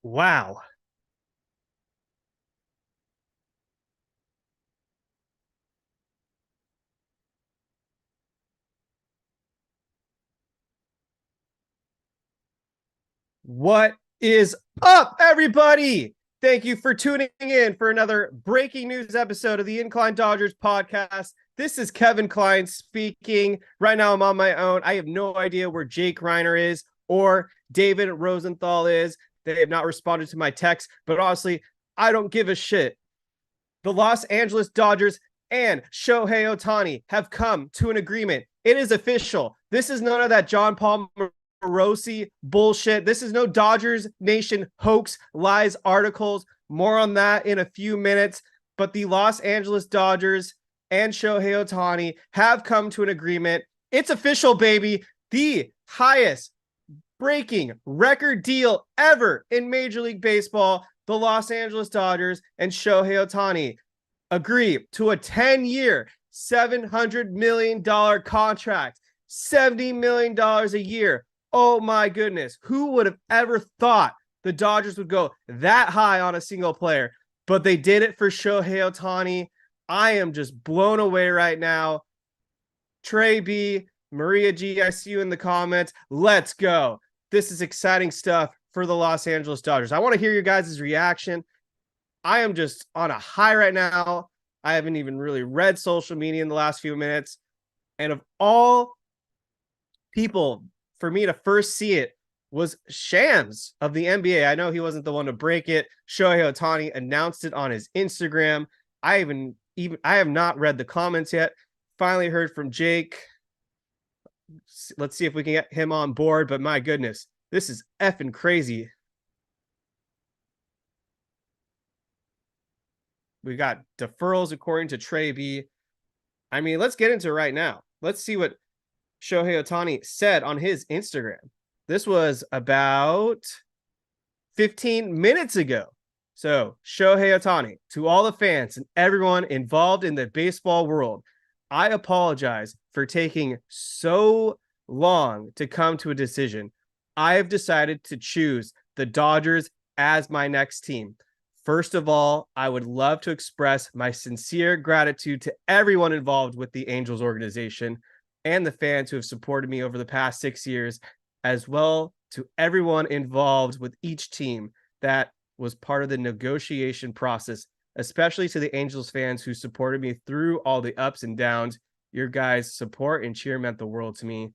Wow. What is up, everybody? Thank you for tuning in for another breaking news episode of the Incline Dodgers podcast. This is Kevin Klein speaking. Right now, I'm on my own. I have no idea where Jake Riner is or David Rosenthal is. They have not responded to my text, but honestly, I don't give a shit. The Los Angeles Dodgers and Shohei Ohtani have come to an agreement. It is official. This is none of that John Paul Morosi bullshit. This is no Dodgers Nation hoax, lies, articles. More on that in a few minutes. But the Los Angeles Dodgers and Shohei Ohtani have come to an agreement. It's official, baby. The highest breaking record deal ever in Major League Baseball. The Los Angeles Dodgers and Shohei Ohtani agree to a 10-year, $700 million contract, $70 million a year. Oh my goodness. Who would have ever thought the Dodgers would go that high on a single player? But they did it for Shohei Ohtani. I am just blown away right now. Trey B, Maria G, I see you in the comments. Let's go. This is exciting stuff for the Los Angeles Dodgers. I want to hear your guys' reaction. I am just on a high right now. I haven't even really read social media in the last few minutes. And of all people, for me to first see it was Shams of the NBA. I know he wasn't the one to break it. Shohei Ohtani announced it on his Instagram. I have not read the comments yet. Finally heard from Jake. Let's see if we can get him on board. But my goodness, this is effing crazy. We got deferrals according to Trey B. I mean, let's get into it right now. Let's see what Shohei Ohtani said on his Instagram. This was about 15 minutes ago. So, Shohei Ohtani, to all the fans and everyone involved in the baseball world, I apologize for taking so long to come to a decision. I have decided to choose the Dodgers as my next team. First of all, I would love to express my sincere gratitude to everyone involved with the Angels organization and the fans who have supported me over the past 6 years, as well to everyone involved with each team that was part of the negotiation process, especially to the Angels fans who supported me through all the ups and downs. Your guys' support and cheer meant the world to me.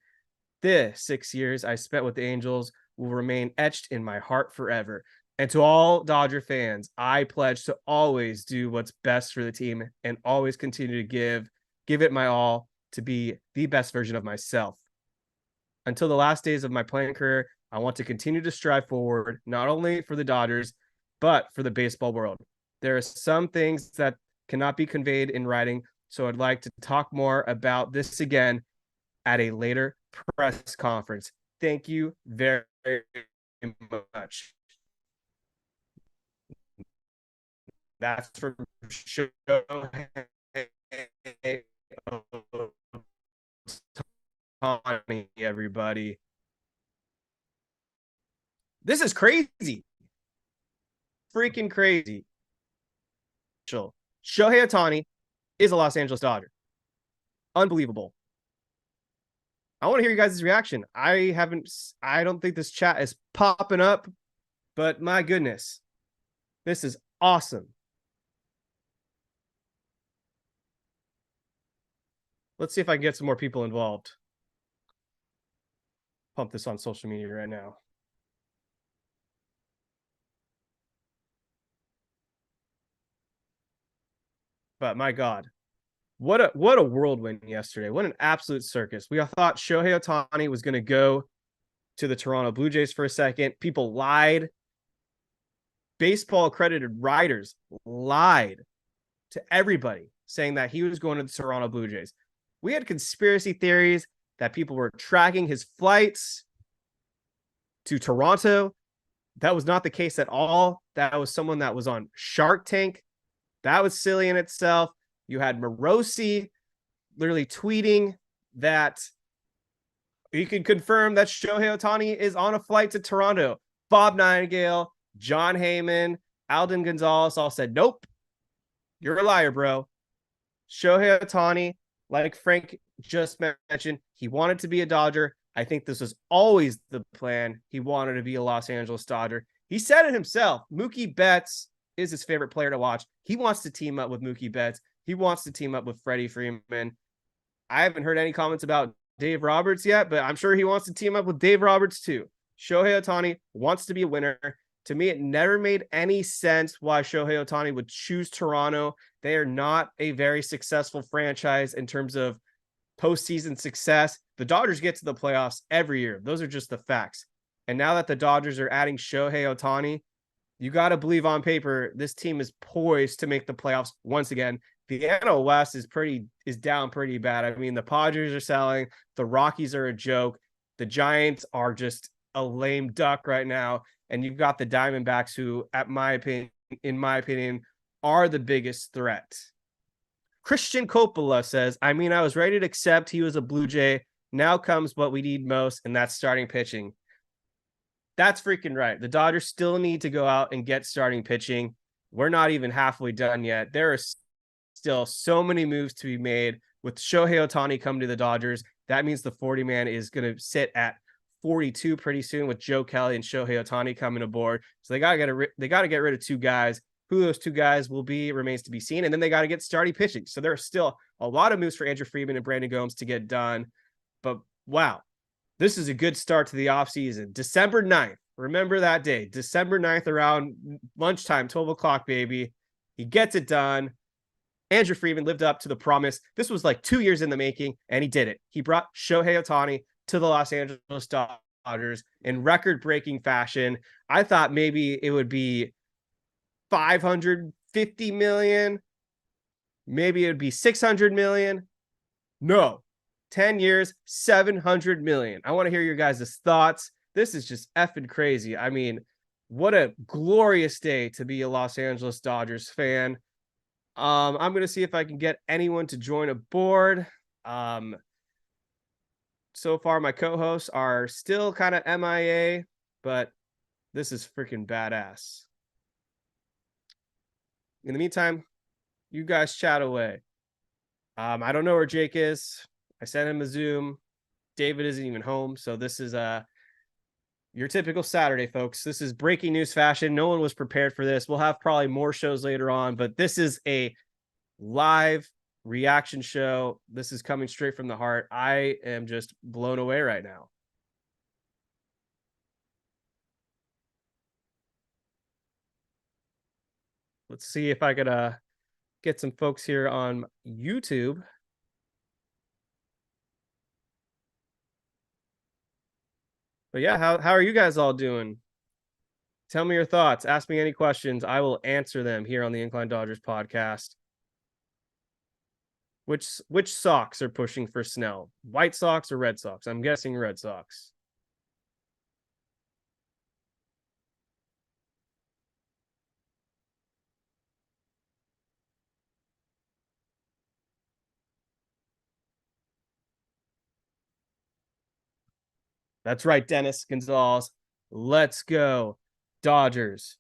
The 6 years I spent with the Angels will remain etched in my heart forever. And to all Dodger fans, I pledge to always do what's best for the team and always continue to give it my all to be the best version of myself. Until the last days of my playing career, I want to continue to strive forward, not only for the Dodgers, but for the baseball world. There are some things that cannot be conveyed in writing, so I'd like to talk more about this again at a later press conference. Thank you very much. That's for Shohei Ohtani, everybody. This is crazy. Freaking crazy. Shohei Ohtani is a Los Angeles Dodger. Unbelievable. I want to hear you guys' reaction. I don't think this chat is popping up, but my goodness, this is awesome. Let's see if I can get some more people involved. Pump this on social media right now. But my God, what a whirlwind yesterday. What an absolute circus. We thought Shohei Ohtani was going to go to the Toronto Blue Jays for a second. People lied. Baseball accredited writers lied to everybody saying that he was going to the Toronto Blue Jays. We had conspiracy theories that people were tracking his flights to Toronto. That was not the case at all. That was someone that was on Shark Tank. That was silly in itself. You had Morosi literally tweeting that he could confirm that Shohei Ohtani is on a flight to Toronto. Bob Nightingale John Heyman, Alden Gonzalez all said, nope, you're a liar, bro. Shohei Ohtani, like Frank just mentioned, he wanted to be a Dodger. I think this was always the plan. He wanted to be a Los Angeles Dodger. He said it himself. Mookie Betts is his favorite player to watch. He wants to team up with Mookie Betts. He wants to team up with Freddie Freeman. I haven't heard any comments about Dave Roberts yet, but I'm sure he wants to team up with Dave Roberts too. Shohei Ohtani wants to be a winner. To me, it never made any sense why Shohei Ohtani would choose Toronto. They are not a very successful franchise in terms of postseason success. The Dodgers get to the playoffs every year. Those are just the facts. And now that the Dodgers are adding Shohei Ohtani, you got to believe on paper this team is poised to make the playoffs once again. The NL West is down pretty bad. I mean, the Padres are selling. The Rockies are a joke. The Giants are just a lame duck right now. And you've got the Diamondbacks who, in my opinion, are the biggest threat. Christian Coppola says, I mean, I was ready to accept he was a Blue Jay. Now comes what we need most, and that's starting pitching. That's freaking right. The Dodgers still need to go out and get starting pitching. We're not even halfway done yet. There are still so many moves to be made. With Shohei Ohtani coming to the Dodgers, that means the 40-man is going to sit at 42 pretty soon with Joe Kelly and Shohei Ohtani coming aboard. So they got to get rid of two guys. Who those two guys will be remains to be seen. And then they got to get starting pitching. So there are still a lot of moves for Andrew Friedman and Brandon Gomes to get done. But wow, this is a good start to the offseason. December 9th. Remember that day, December 9th around lunchtime, 12 o'clock, baby. He gets it done. Andrew Friedman lived up to the promise. This was like 2 years in the making, and he did it. He brought Shohei Ohtani to the Los Angeles Dodgers in record-breaking fashion. I thought maybe it would be $550 million. Maybe it would be $600 million. No, 10 years, $700 million. I want to hear your guys' thoughts. This is just effing crazy. I mean, what a glorious day to be a Los Angeles Dodgers fan. I'm going to see if I can get anyone to join aboard. So far, my co-hosts are still kind of MIA, but this is freaking badass. In the meantime, you guys chat away. I don't know where Jake is. I sent him a Zoom. David isn't even home. So this is your typical Saturday, folks. This is breaking news fashion. No one was prepared for this. We'll have probably more shows later on, but this is a live reaction show. This is coming straight from the heart. I am just blown away right now. Let's see if I could get some folks here on YouTube. But yeah, how are you guys all doing? Tell me your thoughts. Ask me any questions. I will answer them here on the Incline Dodgers podcast. Which Sox are pushing for Snell? White Sox or Red Sox? I'm guessing Red Sox. That's right, Dennis Gonzalez. Let's go, Dodgers.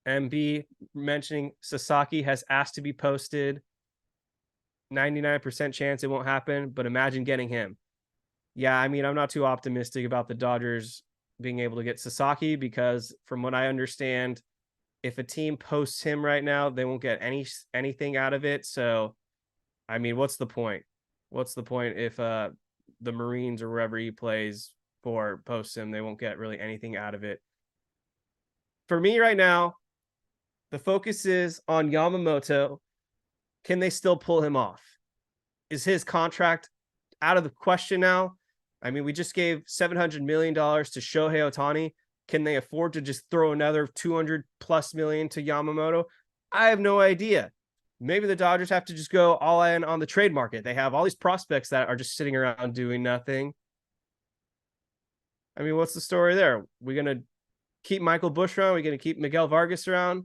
MB mentioning Sasaki has asked to be posted. 99% chance it won't happen, but imagine getting him. Yeah, I mean, I'm not too optimistic about the Dodgers being able to get Sasaki because from what I understand, if a team posts him right now, they won't get anything out of it. So, I mean, what's the point? What's the point if the Marines or wherever he plays for posts him? They won't get really anything out of it. For me right now, the focus is on Yamamoto. Can they still pull him off? Is his contract out of the question now? I mean, we just gave $700 million to Shohei Ohtani. Can they afford to just throw another 200 plus million to Yamamoto? I have no idea. Maybe the Dodgers have to just go all in on the trade market. They have all these prospects that are just sitting around doing nothing. I mean, what's the story there? We're going to keep Michael Busch around? We're going to keep Miguel Vargas around?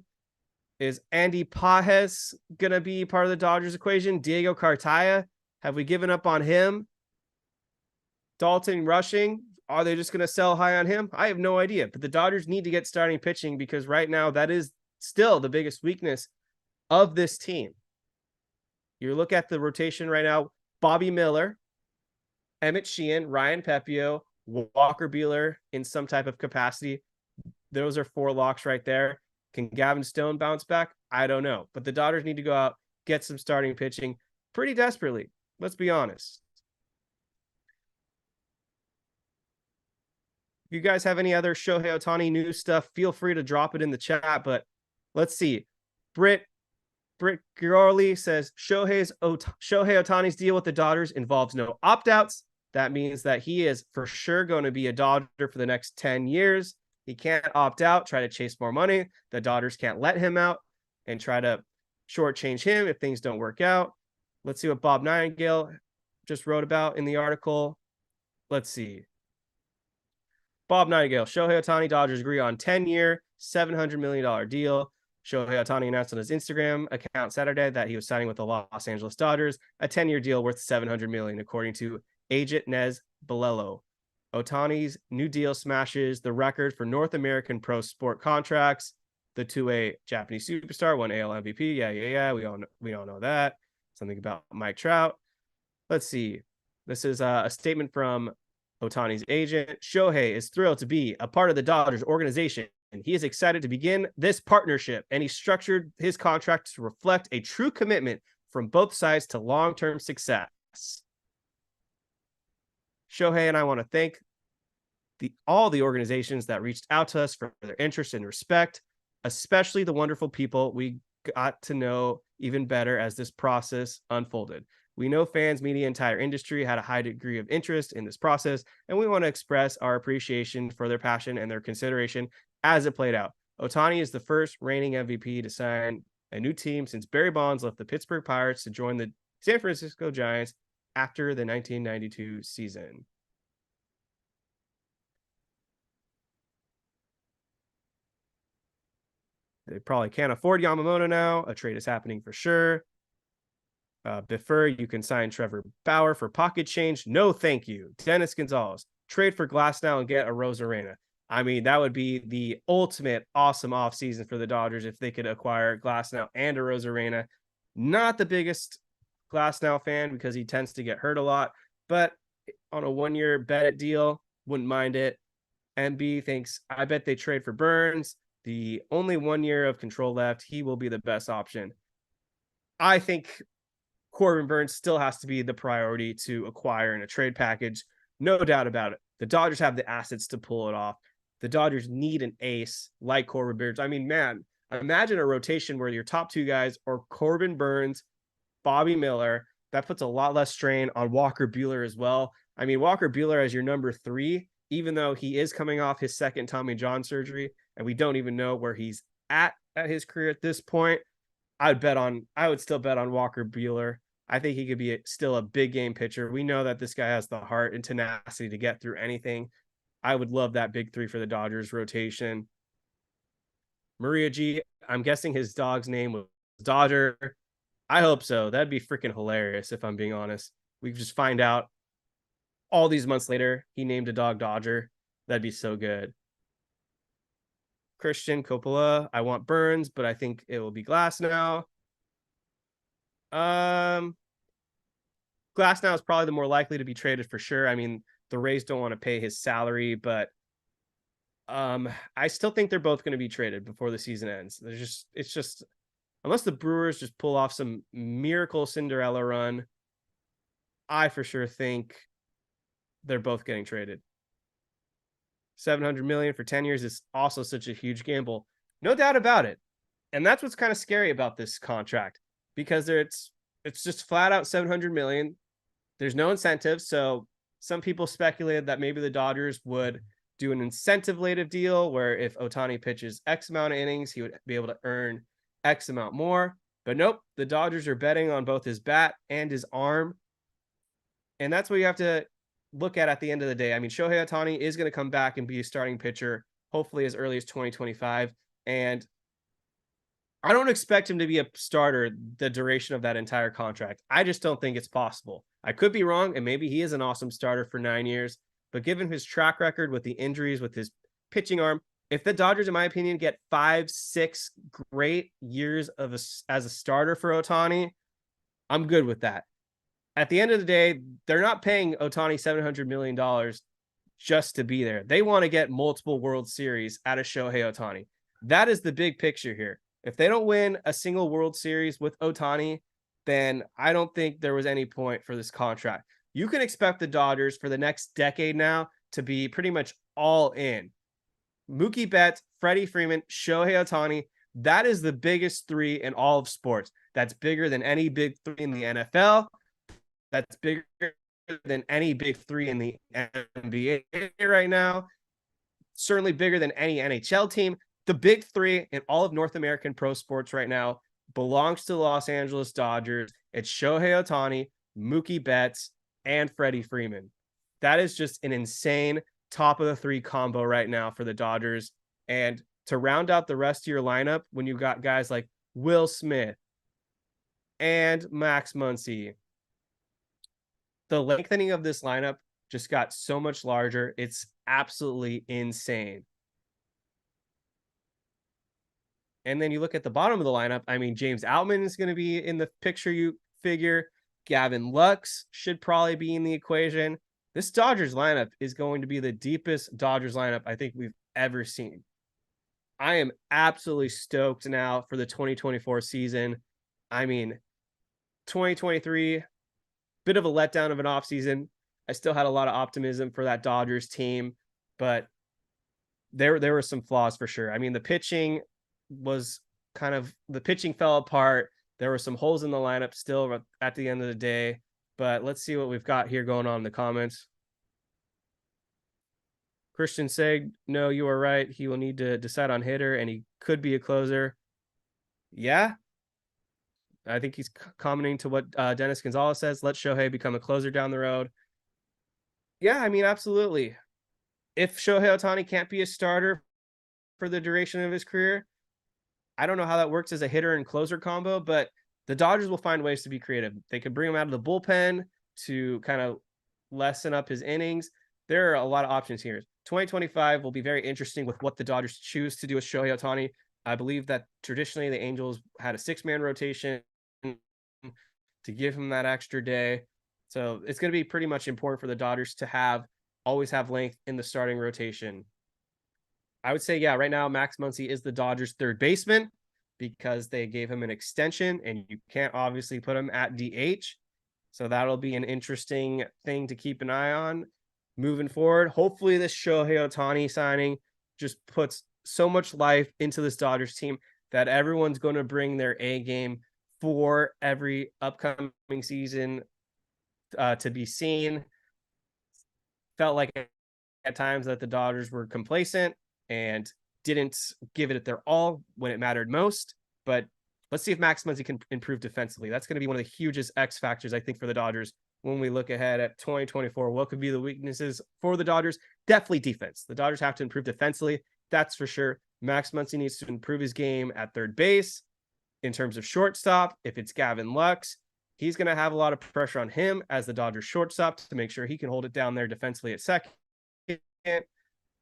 Is Andy Pages going to be part of the Dodgers equation? Diego Cartaya? Have we given up on him? Dalton Rushing? Are they just going to sell high on him? I have no idea. But the Dodgers need to get starting pitching because right now that is still the biggest weakness of this team. You look at the rotation right now, Bobby Miller, Emmett Sheehan, Ryan Pepio, Walker Buehler in some type of capacity. Those are 4 locks right there. Can Gavin Stone bounce back? I don't know. But the Dodgers need to go out, get some starting pitching pretty desperately. Let's be honest. If you guys have any other Shohei Ohtani news stuff, feel free to drop it in the chat. But let's see. Britt Girardi says Shohei Ohtani's deal with the Dodgers involves no opt-outs. That means that he is for sure going to be a Dodger for the next 10 years. He can't opt out, try to chase more money. The Dodgers can't let him out and try to shortchange him if things don't work out. Let's see what Bob Nightingale just wrote about in the article. Let's see. Bob Nightingale, Shohei Ohtani, Dodgers agree on 10-year, $700 million deal. Shohei Ohtani announced on his Instagram account Saturday that he was signing with the Los Angeles Dodgers, a 10-year deal worth $700 million, according to agent Nez Balelo. Ohtani's new deal smashes the record for North American pro sport contracts. The two-way Japanese superstar won AL MVP. Yeah. We all know that. Something about Mike Trout. Let's see. This is a statement from Ohtani's agent. Shohei is thrilled to be a part of the Dodgers organization, and he is excited to begin this partnership. And he structured his contract to reflect a true commitment from both sides to long-term success. Shohei and I want to thank all the organizations that reached out to us for their interest and respect, especially the wonderful people we got to know even better as this process unfolded. We know fans, media, entire industry had a high degree of interest in this process, and we want to express our appreciation for their passion and their consideration as it played out. Ohtani is the first reigning MVP to sign a new team since Barry Bonds left the Pittsburgh Pirates to join the San Francisco Giants after the 1992 season. They probably can't afford Yamamoto now. A trade is happening for sure. Before you can sign Trevor Bauer for pocket change. No, thank you. Dennis Gonzalez. Trade for Glasnow and get a Rosarena. I mean, that would be the ultimate awesome offseason for the Dodgers if they could acquire Glasnow and a Rosarena. Not the biggest Glasnow fan because he tends to get hurt a lot, but on a 1-year bet deal, wouldn't mind it. MB thinks, I bet they trade for Burns. The only 1 year of control left, he will be the best option. I think Corbin Burns still has to be the priority to acquire in a trade package. No doubt about it. The Dodgers have the assets to pull it off. The Dodgers need an ace like Corbin Burns. I mean, man, imagine a rotation where your top 2 guys are Corbin Burns, Bobby Miller. That puts a lot less strain on Walker Buehler as well. I mean, Walker Buehler as your number 3, even though he is coming off his second Tommy John surgery, and we don't even know where he's at his career at this point. I would still bet on Walker Buehler. I think he could be still a big game pitcher. We know that this guy has the heart and tenacity to get through anything. I would love that big 3 for the Dodgers rotation. Maria G, I'm guessing his dog's name was Dodger. I hope so. That'd be freaking hilarious if I'm being honest. We could just find out all these months later he named a dog Dodger. That'd be so good. Christian Coppola, I want Burns, but I think it will be Glasnow. Glasnow is probably the more likely to be traded for sure. I mean, the Rays don't want to pay his salary, but I still think they're both going to be traded before the season ends. It's just unless the Brewers just pull off some miracle Cinderella run, I for sure think they're both getting traded. $700 million for 10 years is also such a huge gamble. No doubt about it. And that's what's kind of scary about this contract because it's just flat out $700 million. There's no incentive. So some people speculated that maybe the Dodgers would do an incentive-lated deal where if Ohtani pitches X amount of innings, he would be able to earn X amount more. But nope, the Dodgers are betting on both his bat and his arm. And that's what you have to look at the end of the day. I mean, Shohei Ohtani is going to come back and be a starting pitcher, hopefully as early as 2025. And I don't expect him to be a starter the duration of that entire contract. I just don't think it's possible. I could be wrong, and maybe he is an awesome starter for 9 years, But given his track record with the injuries, with his pitching arm, if the Dodgers, in my opinion, get 5-6 great years as a starter for Ohtani, I'm good with that. At the end of the day, they're not paying Ohtani $700 million just to be there. They want to get multiple World Series out of Shohei Ohtani. That is the big picture here. If they don't win a single World Series with Ohtani, then I don't think there was any point for this contract. You can expect the Dodgers for the next decade now to be pretty much all in. Mookie Betts, Freddie Freeman, Shohei Ohtani, that is the biggest three in all of sports. That's bigger than any big three in the NFL. That's bigger than any big three in the NBA right now. Certainly bigger than any NHL team. The big three in all of North American pro sports right now belongs to the Los Angeles Dodgers. It's Shohei Ohtani, Mookie Betts, and Freddie Freeman. That is just an insane top of the three combo right now for the Dodgers. And to round out the rest of your lineup, when you got guys like Will Smith and Max Muncy, the lengthening of this lineup just got so much larger. It's absolutely insane. And then you look at the bottom of the lineup. I mean, James Outman is going to be in the picture, you figure. Gavin Lux should probably be in the equation. This Dodgers lineup is going to be the deepest Dodgers lineup I think we've ever seen. I am absolutely stoked now for the 2024 season. I mean, 2023, bit of a letdown of an offseason. I still had a lot of optimism for that Dodgers team, but there were some flaws for sure. I mean, the pitching fell apart. There were some holes in the lineup still at the end of the day, but let's see what we've got here going on in the comments. Christian Seg, no, you are right. He will need to decide on hitter, and he could be a closer. Yeah, I think he's commenting to what Dennis Gonzalez says. Let Shohei become a closer down the road. Yeah, I mean, absolutely. If Shohei Ohtani can't be a starter for the duration of his career, I don't know how that works as a hitter and closer combo, but the Dodgers will find ways to be creative. They could bring him out of the bullpen to kind of lessen up his innings. There are a lot of options here. 2025 will be very interesting with what the Dodgers choose to do with Shohei Ohtani. I believe that traditionally the Angels had a 6-man rotation to give him that extra day. So it's going to be pretty much important for the Dodgers to always have length in the starting rotation. I would say, yeah, right now, Max Muncy is the Dodgers' third baseman because they gave him an extension, and you can't obviously put him at DH. So that'll be an interesting thing to keep an eye on moving forward. Hopefully this Shohei Ohtani signing just puts so much life into this Dodgers team that everyone's going to bring their A game for every upcoming season to be seen. Felt like at times that the Dodgers were complacent and didn't give it their all when it mattered most. But let's see if Max Muncy can improve defensively. That's going to be one of the hugest X factors, I think, for the Dodgers when we look ahead at 2024. What could be the weaknesses for the Dodgers? Definitely defense. The Dodgers have to improve defensively. That's for sure. Max Muncy needs to improve his game at third base. In terms of shortstop, if it's Gavin Lux, he's going to have a lot of pressure on him as the Dodgers shortstop to make sure he can hold it down there defensively at second.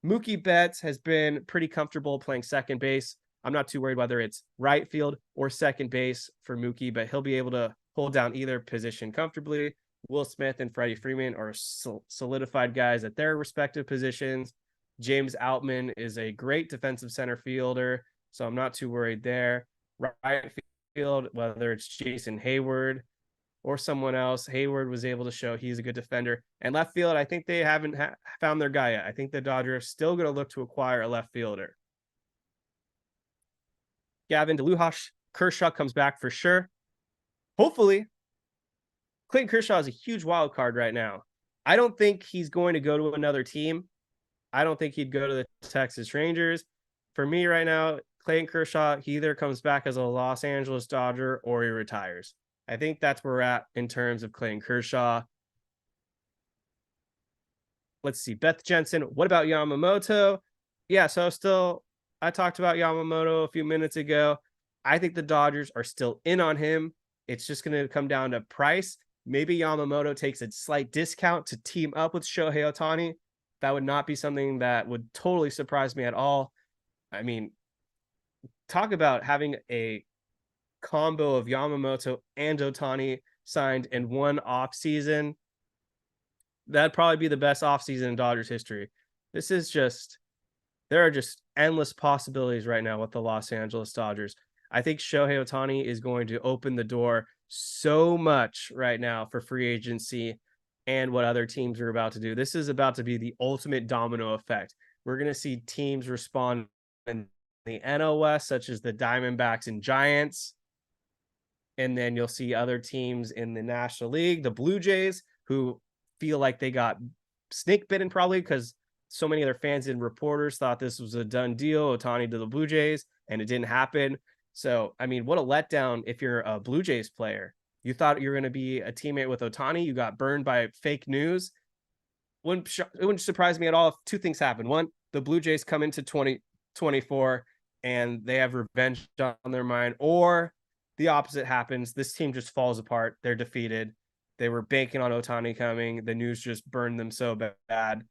Mookie Betts has been pretty comfortable playing second base. I'm not too worried whether it's right field or second base for Mookie, but he'll be able to hold down either position comfortably. Will Smith and Freddie Freeman are solidified guys at their respective positions. James Outman is a great defensive center fielder, so I'm not too worried there. Right field, whether it's Jason Hayward or someone else, Hayward was able to show he's a good defender. And left field, I think they haven't found their guy yet. I think the Dodgers are still going to look to acquire a left fielder. Gavin DeLujas, Kershaw comes back for sure. Hopefully. Clayton Kershaw is a huge wild card right now. I don't think he's going to go to another team. I don't think he'd go to the Texas Rangers. For me right now, Clayton Kershaw, he either comes back as a Los Angeles Dodger or he retires. I think that's where we're at in terms of Clayton Kershaw. Let's see. Beth Jensen, what about Yamamoto? Yeah, so I talked about Yamamoto a few minutes ago. I think the Dodgers are still in on him. It's just going to come down to price. Maybe Yamamoto takes a slight discount to team up with Shohei Ohtani. That would not be something that would totally surprise me at all. I mean, talk about having a combo of Yamamoto and Ohtani signed in one off season. That'd probably be the best offseason in Dodgers history. This is just, there are just endless possibilities right now with the Los Angeles Dodgers. I think Shohei Ohtani is going to open the door so much right now for free agency and what other teams are about to do. This is about to be the ultimate domino effect. We're going to see teams respond in the NL West, such as the Diamondbacks and Giants. And then you'll see other teams in the National League, the Blue Jays, who feel like they got snake bitten probably because so many of their fans and reporters thought this was a done deal, Ohtani to the Blue Jays, and it didn't happen. So, I mean, what a letdown if you're a Blue Jays player. You thought you were going to be a teammate with Ohtani. You got burned by fake news. It wouldn't surprise me at all if two things happen. One, the Blue Jays come into 2024 and they have revenge on their mind, or the opposite happens. This team just falls apart. They're defeated. They were banking on Ohtani coming. The news just burned them so bad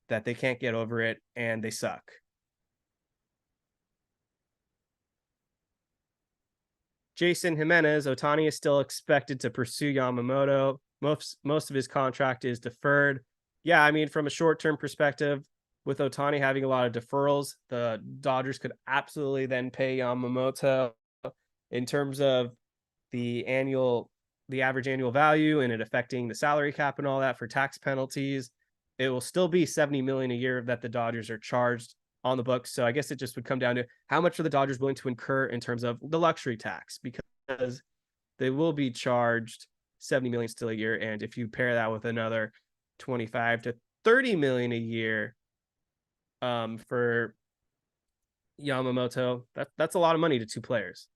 that they can't get over it, and they suck. Jason Jimenez, Ohtani is still expected to pursue Yamamoto. Most of his contract is deferred. Yeah, I mean, from a short-term perspective, with Ohtani having a lot of deferrals, the Dodgers could absolutely then pay Yamamoto in terms of the average annual value and it affecting the salary cap and all that for tax penalties. It will still be $70 million a year that the Dodgers are charged on the books. So I guess it just would come down to how much are the Dodgers willing to incur in terms of the luxury tax, because they will be charged $70 million still a year. And if you pair that with another 25 to 30 million a year for Yamamoto, that's a lot of money to two players.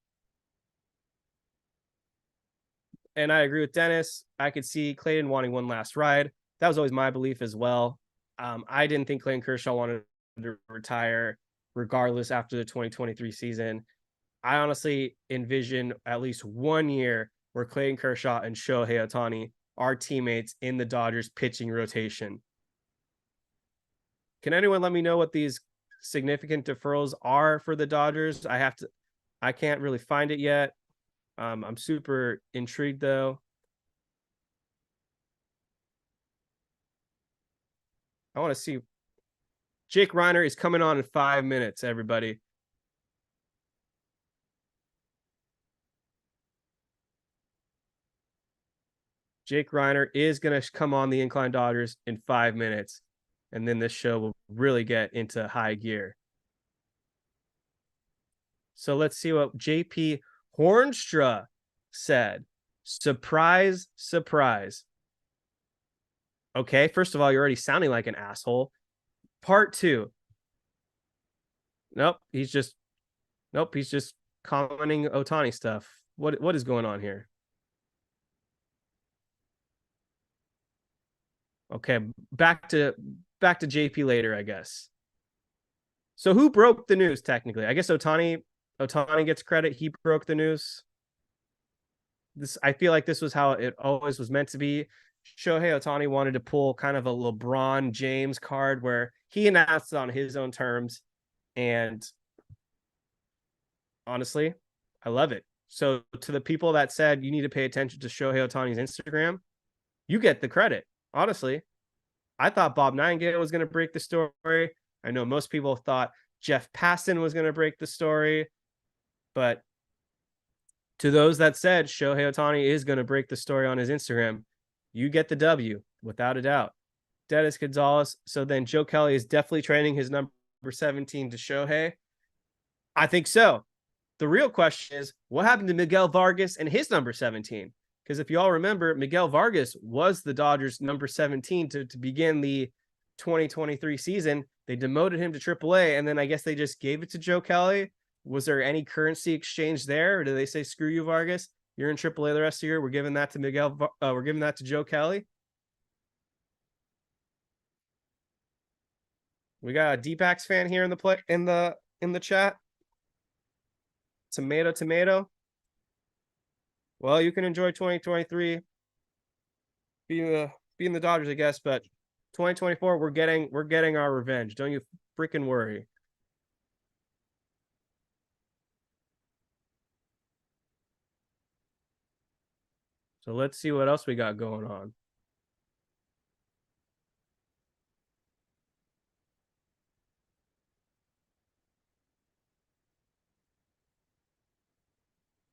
And I agree with Dennis. I could see Clayton wanting one last ride. That was always my belief as well. I didn't think Clayton Kershaw wanted to retire regardless after the 2023 season. I honestly envision at least 1 year where Clayton Kershaw and Shohei Ohtani are teammates in the Dodgers pitching rotation. Can anyone let me know what these significant deferrals are for the Dodgers? I can't really find it yet. I'm super intrigued though. I want to see. Jake Riner is coming on in 5 minutes, everybody. Jake Riner is going to come on the Incline Dodgers in 5 minutes. And then this show will really get into high gear. So let's see what JP Hornstra said. Surprise, surprise. Okay, first of all, you're already sounding like an asshole. Part two. Nope, he's just commenting Ohtani stuff. What is going on here? Okay, back to JP later, I guess. So who broke the news technically? I guess Ohtani gets credit. He broke the news. I feel like this was how it always was meant to be. Shohei Ohtani wanted to pull kind of a LeBron James card where he announced it on his own terms. And honestly, I love it. So to the people that said you need to pay attention to Shohei Ohtani's Instagram, you get the credit. Honestly, I thought Bob Nightingale was going to break the story. I know most people thought Jeff Passan was going to break the story, but to those that said Shohei Ohtani is going to break the story on his Instagram, you get the W without a doubt. Dennis Gonzalez. So then Joe Kelly is definitely trading his number 17 to Shohei. I think so. The real question is, what happened to Miguel Vargas and his number 17? Because if you all remember, Miguel Vargas was the Dodgers' number 17 to begin the 2023 season. They demoted him to AAA, and then I guess they just gave it to Joe Kelly. Was there any currency exchange there, or did they say, screw you, Vargas? You're in AAA the rest of the year. We're giving that to we're giving that to Joe Kelly. We got a D-backs fan here in the chat. Tomato. Well, you can enjoy 2023 being the Dodgers, I guess, but 2024, we're getting our revenge. Don't you freaking worry. So let's see what else we got going on.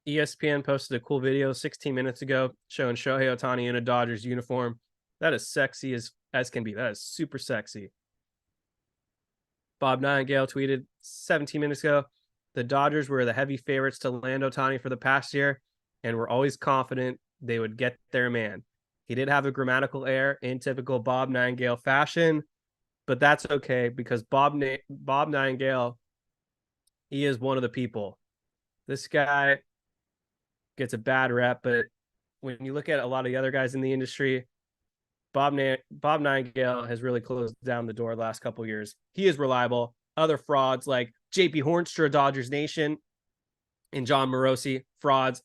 ESPN posted a cool video 16 minutes ago showing Shohei Ohtani in a Dodgers uniform. That is sexy as can be. That is super sexy. Bob Nightingale tweeted 17 minutes ago, the Dodgers were the heavy favorites to land Ohtani for the past year, and were always confident they would get their man. He did have a grammatical error in typical Bob Nightingale fashion, but that's okay because Bob Nightingale, he is one of the people. This guy gets a bad rep, but when you look at a lot of the other guys in the industry, Bob Nightingale has really closed down the door the last couple of years. He is reliable. Other frauds like JP Hornstra, Dodgers Nation, and John Morosi, frauds.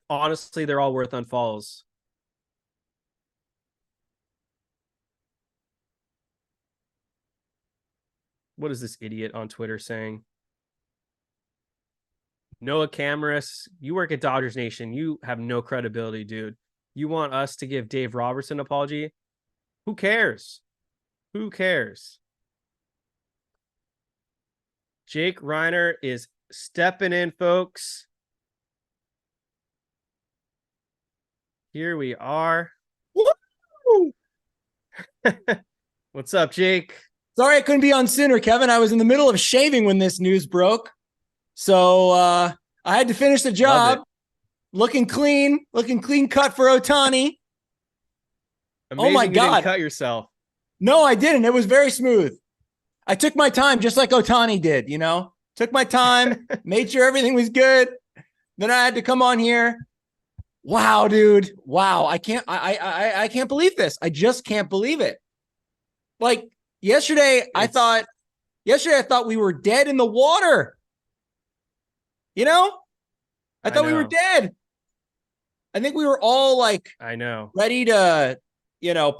Honestly, they're all worth unfollows. What is this idiot on Twitter saying? Noah Camaris, you work at Dodgers Nation. You have no credibility, dude. You want us to give Dave Robertson an apology? Who cares? Who cares? Jake Riner is stepping in, folks. Here we are. Woo! What's up, Jake? Sorry I couldn't be on sooner, Kevin. I was in the middle of shaving when this news broke. So I had to finish the job. Looking clean cut for Ohtani. Amazing. Oh my God. You didn't cut yourself. No, I didn't. It was very smooth. I took my time just like Ohtani did, you know? Took my time, made sure everything was good. Then I had to come on here. Wow, dude. Wow. I can't believe this. I just can't believe it. Like yesterday, I thought we were dead in the water. You know? I thought we were dead. I think we were all like, ready to,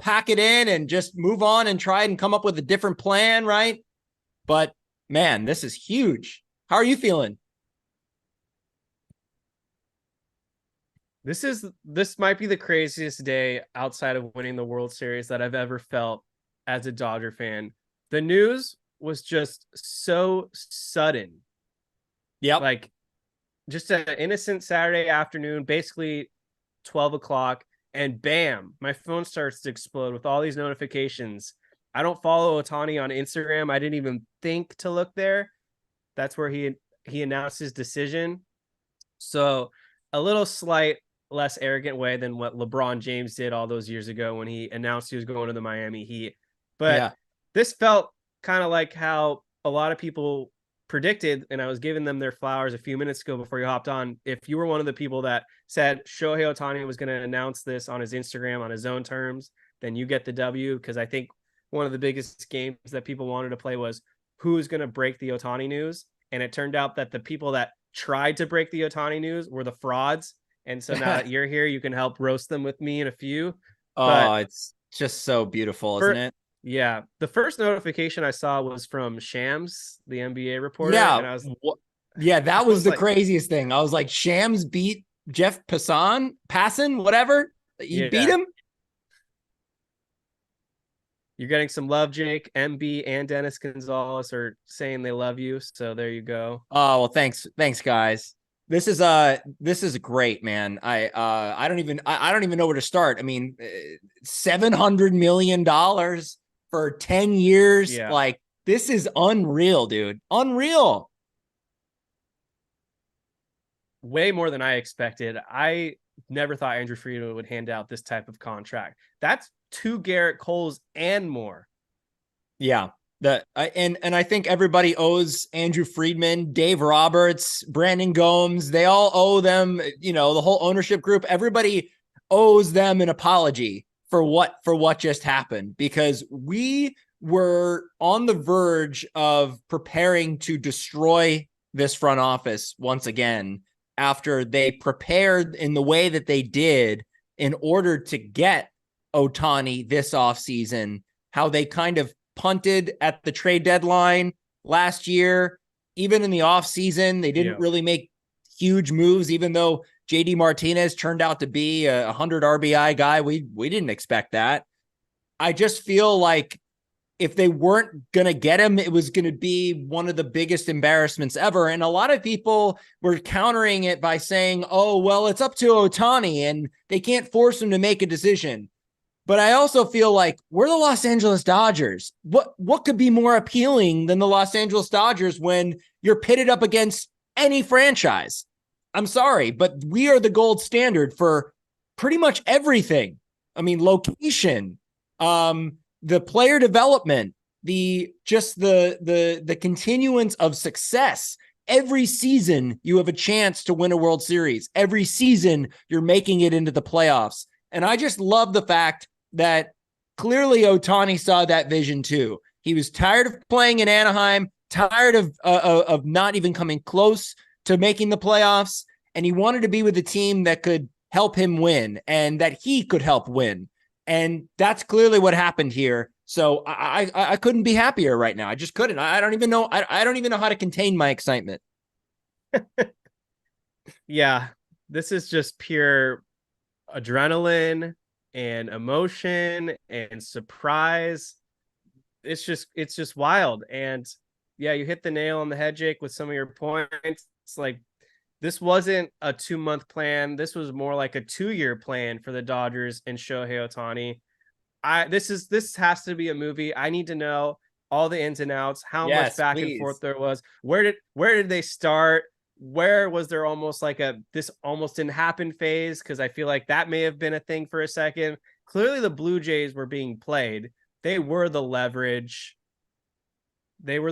pack it in and just move on and try and come up with a different plan, right? But man, this is huge. How are you feeling? This might be the craziest day outside of winning the World Series that I've ever felt as a Dodger fan. The news was just so sudden. Yeah. Like just an innocent Saturday afternoon, basically 12 o'clock, and bam, my phone starts to explode with all these notifications. I don't follow Ohtani on Instagram. I didn't even think to look there. That's where he announced his decision. So a little slight less arrogant way than what LeBron James did all those years ago when he announced he was going to the Miami Heat. But This felt kind of like how a lot of people predicted, and I was giving them their flowers a few minutes ago before you hopped on. If you were one of the people that said Shohei Ohtani was going to announce this on his Instagram on his own terms, then you get the W, because I think one of the biggest games that people wanted to play was who's going to break the Ohtani news. And it turned out that the people that tried to break the Ohtani news were the frauds. And so now that you're here, you can help roast them with me and a few. It's just so beautiful, isn't it? Yeah. The first notification I saw was from Shams, the NBA reporter. Yeah. And I was, that was the craziest thing. I was like, Shams beat Jeff Passan, whatever. He beat him. You're getting some love, Jake. MB and Dennis Gonzalez are saying they love you. So there you go. Oh, well, thanks, guys. This is great, man. I don't even know where to start. I mean, $700 million for 10 years. Yeah. Like, this is unreal, dude. Unreal. Way more than I expected. I never thought Andrew Friedman would hand out this type of contract. That's 2 Garrett Coles and more. Yeah. And I think everybody owes Andrew Friedman, Dave Roberts, Brandon Gomes. They all owe them, the whole ownership group. Everybody owes them an apology for what just happened, because we were on the verge of preparing to destroy this front office once again after they prepared in the way that they did in order to get Ohtani this offseason. how they kind of punted at the trade deadline last year. Even in the offseason, they didn't really make huge moves, even though JD Martinez turned out to be a 100 RBI guy. We didn't expect that. I just feel like if they weren't going to get him, it was going to be one of the biggest embarrassments ever. And a lot of people were countering it by saying, oh, well, it's up to Ohtani and they can't force him to make a decision. But I also feel like we're the Los Angeles Dodgers. What could be more appealing than the Los Angeles Dodgers when you're pitted up against any franchise? I'm sorry, but we are the gold standard for pretty much everything. I mean, location, the player development, the continuance of success. Every season you have a chance to win a World Series. Every season you're making it into the playoffs. And I just love the fact that clearly Ohtani saw that vision too. He was tired of playing in Anaheim, tired of not even coming close to making the playoffs, and he wanted to be with a team that could help him win and that he could help win. And that's clearly what happened here. So I couldn't be happier right now. I just couldn't. I don't even know. I don't even know how to contain my excitement. Yeah, this is just pure adrenaline and emotion and surprise. It's just wild. And yeah, you hit the nail on the head, Jake, with some of your points. It's like, this wasn't a 2-month plan. This was more like a 2-year plan for the Dodgers and Shohei Ohtani. This has to be a movie. I need to know all the ins and outs, how much back and forth there was. Where did they start? Where was there almost like this almost didn't happen phase? Because I feel like that may have been a thing for a second. Clearly the Blue Jays were being played. They were the leverage. They were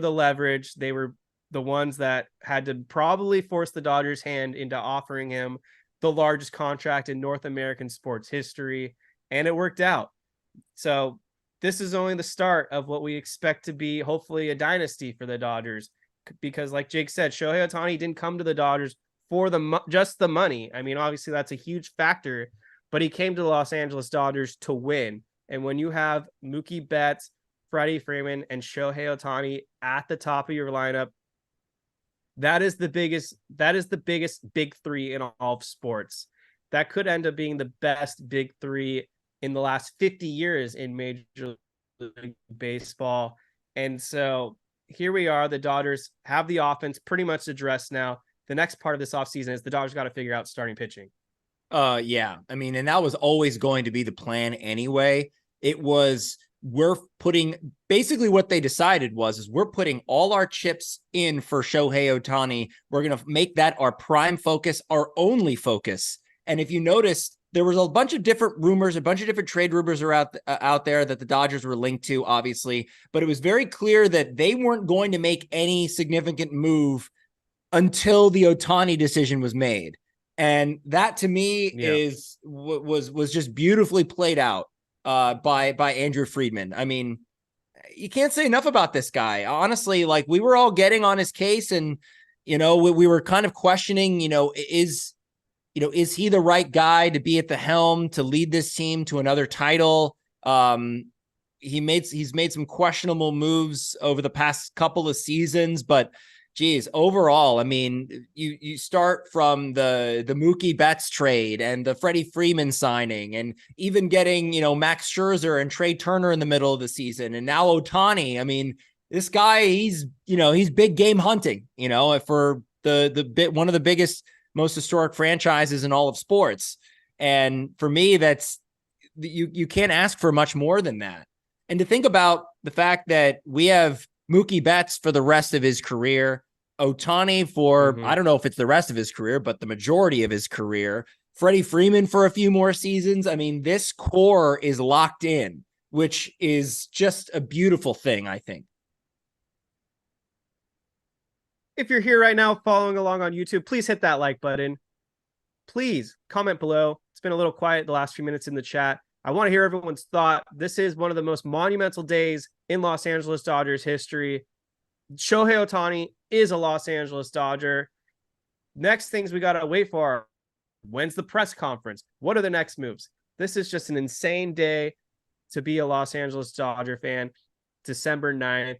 the ones that had to probably force the Dodgers' hand into offering him the largest contract in North American sports history. And it worked out. So this is only the start of what we expect to be hopefully a dynasty for the Dodgers. Because like Jake said, Shohei Ohtani didn't come to the Dodgers for just the money. I mean, obviously that's a huge factor, but he came to the Los Angeles Dodgers to win. And when you have Mookie Betts, Freddie Freeman, and Shohei Ohtani at the top of your lineup, that is the biggest big three in all of sports. That could end up being the best big three in the last 50 years in Major League Baseball. And so here we are. The Dodgers have the offense pretty much addressed now. The next part of this offseason is the Dodgers got to figure out starting pitching. Yeah. I mean, and that was always going to be the plan anyway. We're putting basically what they decided is we're putting all our chips in for Shohei Ohtani. We're going to make that our prime focus, our only focus. And if you notice, there was a bunch of different rumors, a bunch of different trade rumors are out there that the Dodgers were linked to, obviously, but it was very clear that they weren't going to make any significant move until the Ohtani decision was made. And that to me was just beautifully played out by Andrew Friedman. I mean, you can't say enough about this guy. Honestly, like we were all getting on his case and, we were kind of questioning, is he the right guy to be at the helm to lead this team to another title? He's made some questionable moves over the past couple of seasons, but geez, overall, I mean, you start from the Mookie Betts trade and the Freddie Freeman signing and even getting, Max Scherzer and Trey Turner in the middle of the season. And now Ohtani. I mean, this guy, he's big game hunting, for one of the biggest, most historic franchises in all of sports. And for me, that's you can't ask for much more than that. And to think about the fact that we have Mookie Betts for the rest of his career, Ohtani for, I don't know if it's the rest of his career, but the majority of his career, Freddie Freeman for a few more seasons. I mean, this core is locked in, which is just a beautiful thing, I think. If you're here right now following along on YouTube, please hit that like button. Please comment below. It's been a little quiet the last few minutes in the chat. I want to hear everyone's thought. This is one of the most monumental days in Los Angeles Dodgers history. Shohei Ohtani is a Los Angeles Dodger. Next things we got to wait for. When's the press conference? What are the next moves? This is just an insane day. to be a Los Angeles Dodger fan. December 9th.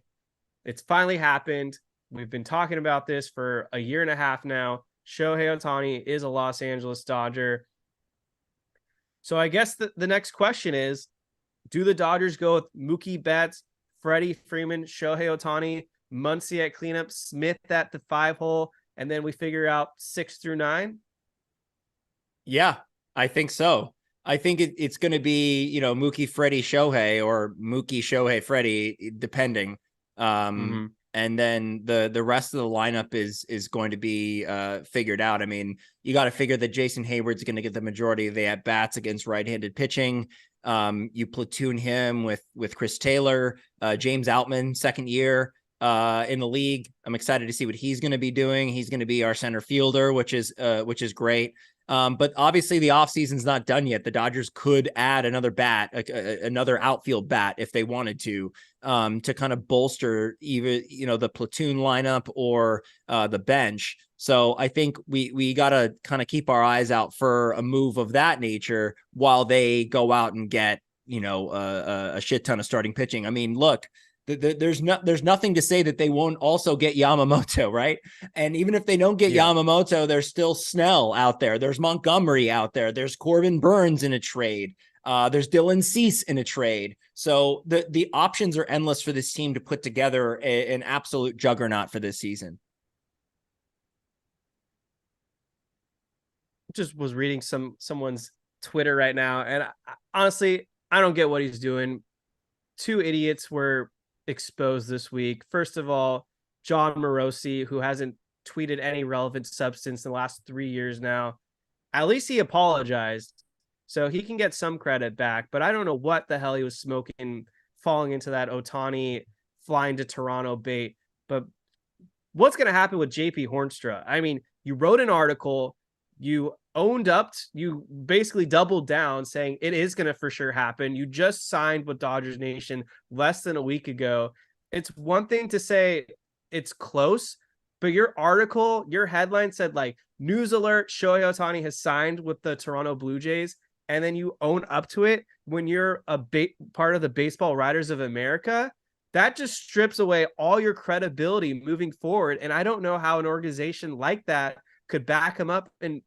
It's finally happened. We've been talking about this for a year and a half now. Shohei Ohtani is a Los Angeles Dodger. So I guess the next question is, do the Dodgers go with Mookie Betts, Freddie Freeman, Shohei Ohtani, Muncy at cleanup, Smith at the 5-hole, and then we figure out 6 through 9? Yeah, I think so. I think it's going to be, Mookie, Freddie, Shohei, or Mookie, Shohei, Freddie, depending. And then the rest of the lineup is going to be figured out. I mean, you got to figure that Jason Hayward's going to get the majority of the at bats against right-handed pitching. You platoon him with Chris Taylor, James Outman, second year in the league. I'm excited to see what he's going to be doing. He's going to be our center fielder, which is great. But obviously the offseason's not done yet. The Dodgers could add another bat, another outfield bat if they wanted to kind of bolster either, the platoon lineup or the bench. So I think we got to kind of keep our eyes out for a move of that nature while they go out and get, a shit ton of starting pitching. I mean, look, there's nothing to say that they won't also get Yamamoto, right? And even if they don't get Yamamoto, there's still Snell out there. There's Montgomery out there. There's Corbin Burns in a trade. There's Dylan Cease in a trade. So the options are endless for this team to put together an absolute juggernaut for this season. Just was reading someone's Twitter right now, and honestly, I don't get what he's doing. Two idiots were exposed this week. First of all, John Morosi, who hasn't tweeted any relevant substance in the last 3 years now. At least he apologized, so he can get some credit back, but I don't know what the hell he was smoking falling into that Ohtani flying to Toronto bait. But what's going to happen with JP Hornstra? I mean, you wrote an article, you owned up, you basically doubled down saying it is going to for sure happen. You just signed with Dodgers Nation less than a week ago. It's one thing to say it's close, but your article, your headline said like, news alert, Shohei Ohtani has signed with the Toronto Blue Jays, and then you own up to it when you're a part of the Baseball Writers of America. That just strips away all your credibility moving forward, and I don't know how an organization like that could back him up, and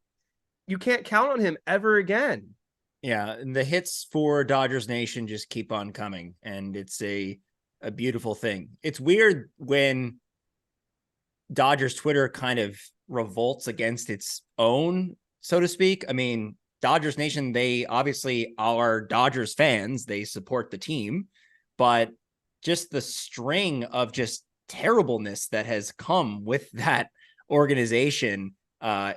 you can't count on him ever again. Yeah, and the hits for Dodgers Nation just keep on coming, and it's a beautiful thing. It's weird when Dodgers Twitter kind of revolts against its own, so to speak. I mean, Dodgers Nation, they obviously are Dodgers fans. They support the team, but just the string of just terribleness that has come with that organization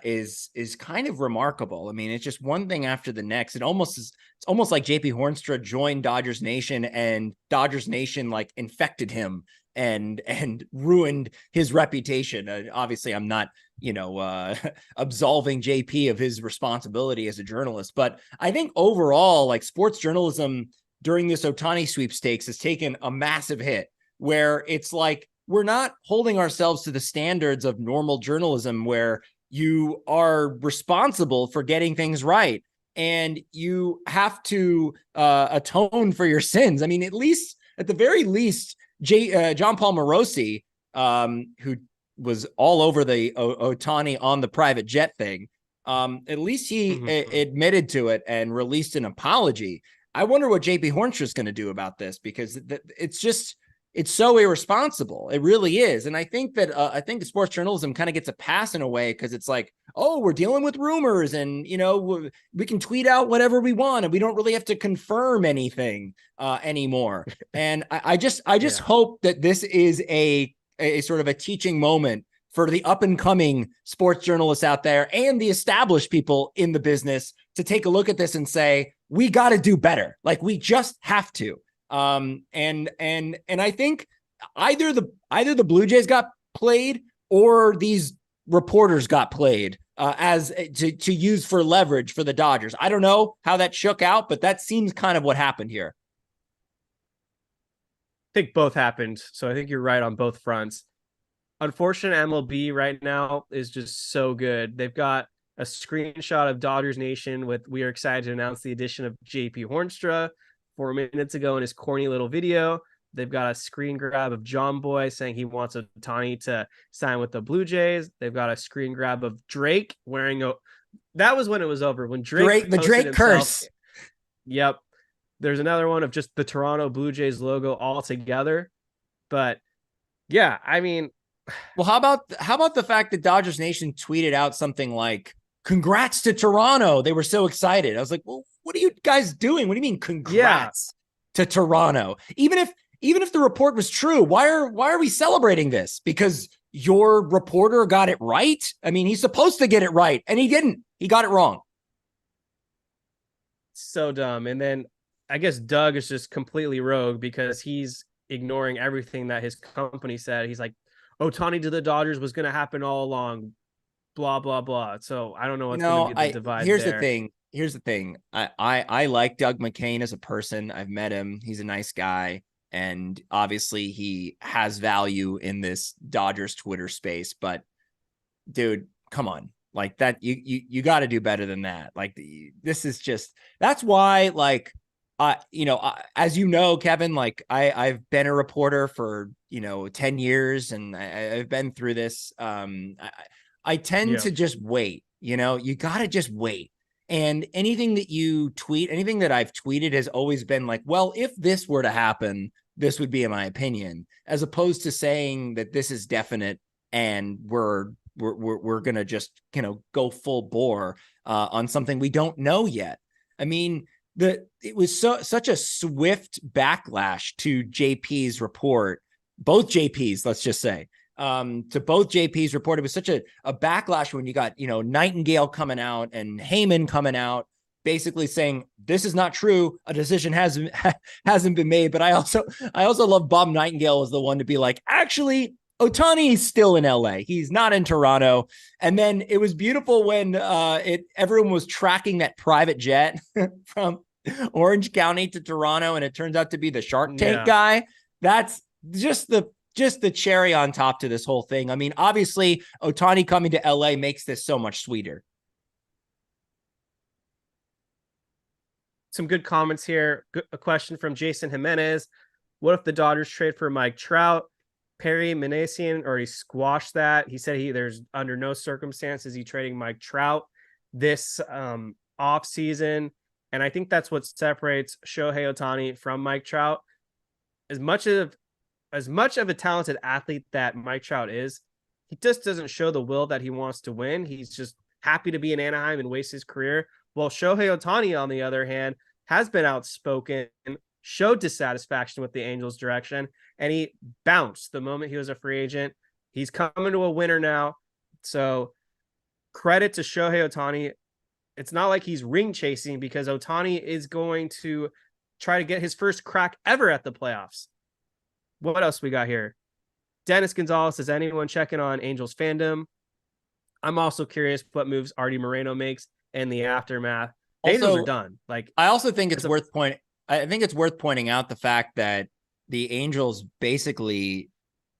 is kind of remarkable. I mean, it's just one thing after the next. It's almost like JP Hornstra joined Dodgers Nation, and Dodgers Nation like infected him and ruined his reputation. Obviously, I'm not absolving JP of his responsibility as a journalist, but I think overall, like, sports journalism during this Ohtani sweepstakes has taken a massive hit, where it's like we're not holding ourselves to the standards of normal journalism, where you are responsible for getting things right and you have to atone for your sins. I mean, at the very least, John Paul Morosi, who was all over the Ohtani on the private jet thing, at least he admitted to it and released an apology. I wonder what JP Hornstra is going to do about this, because it's so irresponsible. It really is. And I think that the sports journalism kind of gets a pass in a way, because it's like, oh, we're dealing with rumors, and we can tweet out whatever we want, and we don't really have to confirm anything anymore. And I just hope that this is a sort of a teaching moment for the up and coming sports journalists out there and the established people in the business to take a look at this and say, we got to do better. Like, we just have to. And I think either the Blue Jays got played, or these reporters got played as to use for leverage for the Dodgers. I don't know how that shook out, but that seems kind of what happened here. I think both happened. So I think you're right on both fronts. Unfortunate MLB right now is just so good. They've got a screenshot of Dodgers Nation with, "We are excited to announce the addition of JP Hornstra, 4 minutes ago in his corny little video. They've got a screen grab of John Boy saying he wants Ohtani to sign with the Blue Jays. They've got a screen grab of Drake wearing a. That was when it was over. When Drake the Drake himself, curse. Yep. There's another one of just the Toronto Blue Jays logo all together. But yeah, I mean, well, how about the fact that Dodgers Nation tweeted out something like, "Congrats to Toronto." They were so excited. I was like, well, what are you guys doing? What do you mean congrats to Toronto? Even if the report was true, why are we celebrating this? Because your reporter got it right? I mean, he's supposed to get it right, and he didn't. He got it wrong. So dumb. And then I guess Doug is just completely rogue because he's ignoring everything that his company said. He's like, Ohtani to the Dodgers was going to happen all along, blah, blah, blah. So I don't know what's going to be the divide here's there. Here's the thing. I like Doug McCain as a person. I've met him. He's a nice guy. And obviously he has value in this Dodgers Twitter space, but dude, come on. Like that, you got to do better than that. Like this is just, that's why, like, as you know, Kevin, like I've been a reporter for, 10 years and I've been through this. I tend to just wait, you got to just wait. And anything that you tweet, anything that I've tweeted has always been like, well, if this were to happen, this would be in my opinion, as opposed to saying that this is definite and we're going to just, go full bore on something we don't know yet. I mean, it was such a swift backlash to JP's report, both JPs, let's just say, to both JP's report. It was such a backlash when you got, Nightingale coming out and Heyman coming out, basically saying this is not true. A decision hasn't been made. But I also love Bob Nightingale as the one to be like, actually, Ohtani is still in LA. He's not in Toronto. And then it was beautiful when everyone was tracking that private jet from Orange County to Toronto, and it turns out to be the Shark Tank guy. That's just the cherry on top to this whole thing. I mean, obviously, Ohtani coming to LA makes this so much sweeter. Some good comments here. A question from Jason Jimenez. What if the Dodgers trade for Mike Trout? Perry Manasian already squashed that. He said there's under no circumstances he trading Mike Trout this off season. And I think that's what separates Shohei Ohtani from Mike Trout. As much of a talented athlete that Mike Trout is, he just doesn't show the will that he wants to win. He's just happy to be in Anaheim and waste his career. Well, Shohei Ohtani, on the other hand, has been outspoken, showed dissatisfaction with the Angels' direction, and he bounced the moment he was a free agent. He's coming to a winner now. So credit to Shohei Ohtani. It's not like he's ring chasing because Ohtani is going to try to get his first crack ever at the playoffs. What else we got here? Dennis Gonzalez, is anyone checking on Angels fandom? I'm also curious what moves Artie Moreno makes in the aftermath. The Angels are done. Like, I also think it's worth pointing out the fact that the Angels basically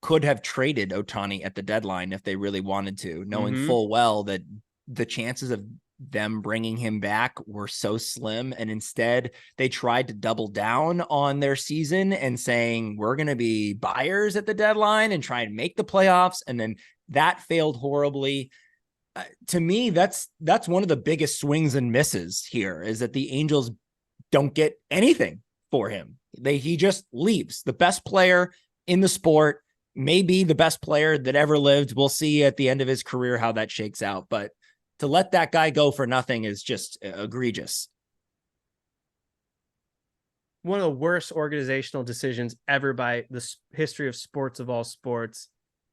could have traded Ohtani at the deadline if they really wanted to, knowing full well that the chances of them bringing him back were so slim. And instead they tried to double down on their season and saying, we're going to be buyers at the deadline and try and make the playoffs. And then that failed horribly. To me, that's one of the biggest swings and misses here, is that the Angels don't get anything for him. He just leaves. The best player in the sport, maybe the best player that ever lived. We'll see at the end of his career how that shakes out. But to let that guy go for nothing is just egregious. One of the worst organizational decisions ever by the history of sports, of all sports.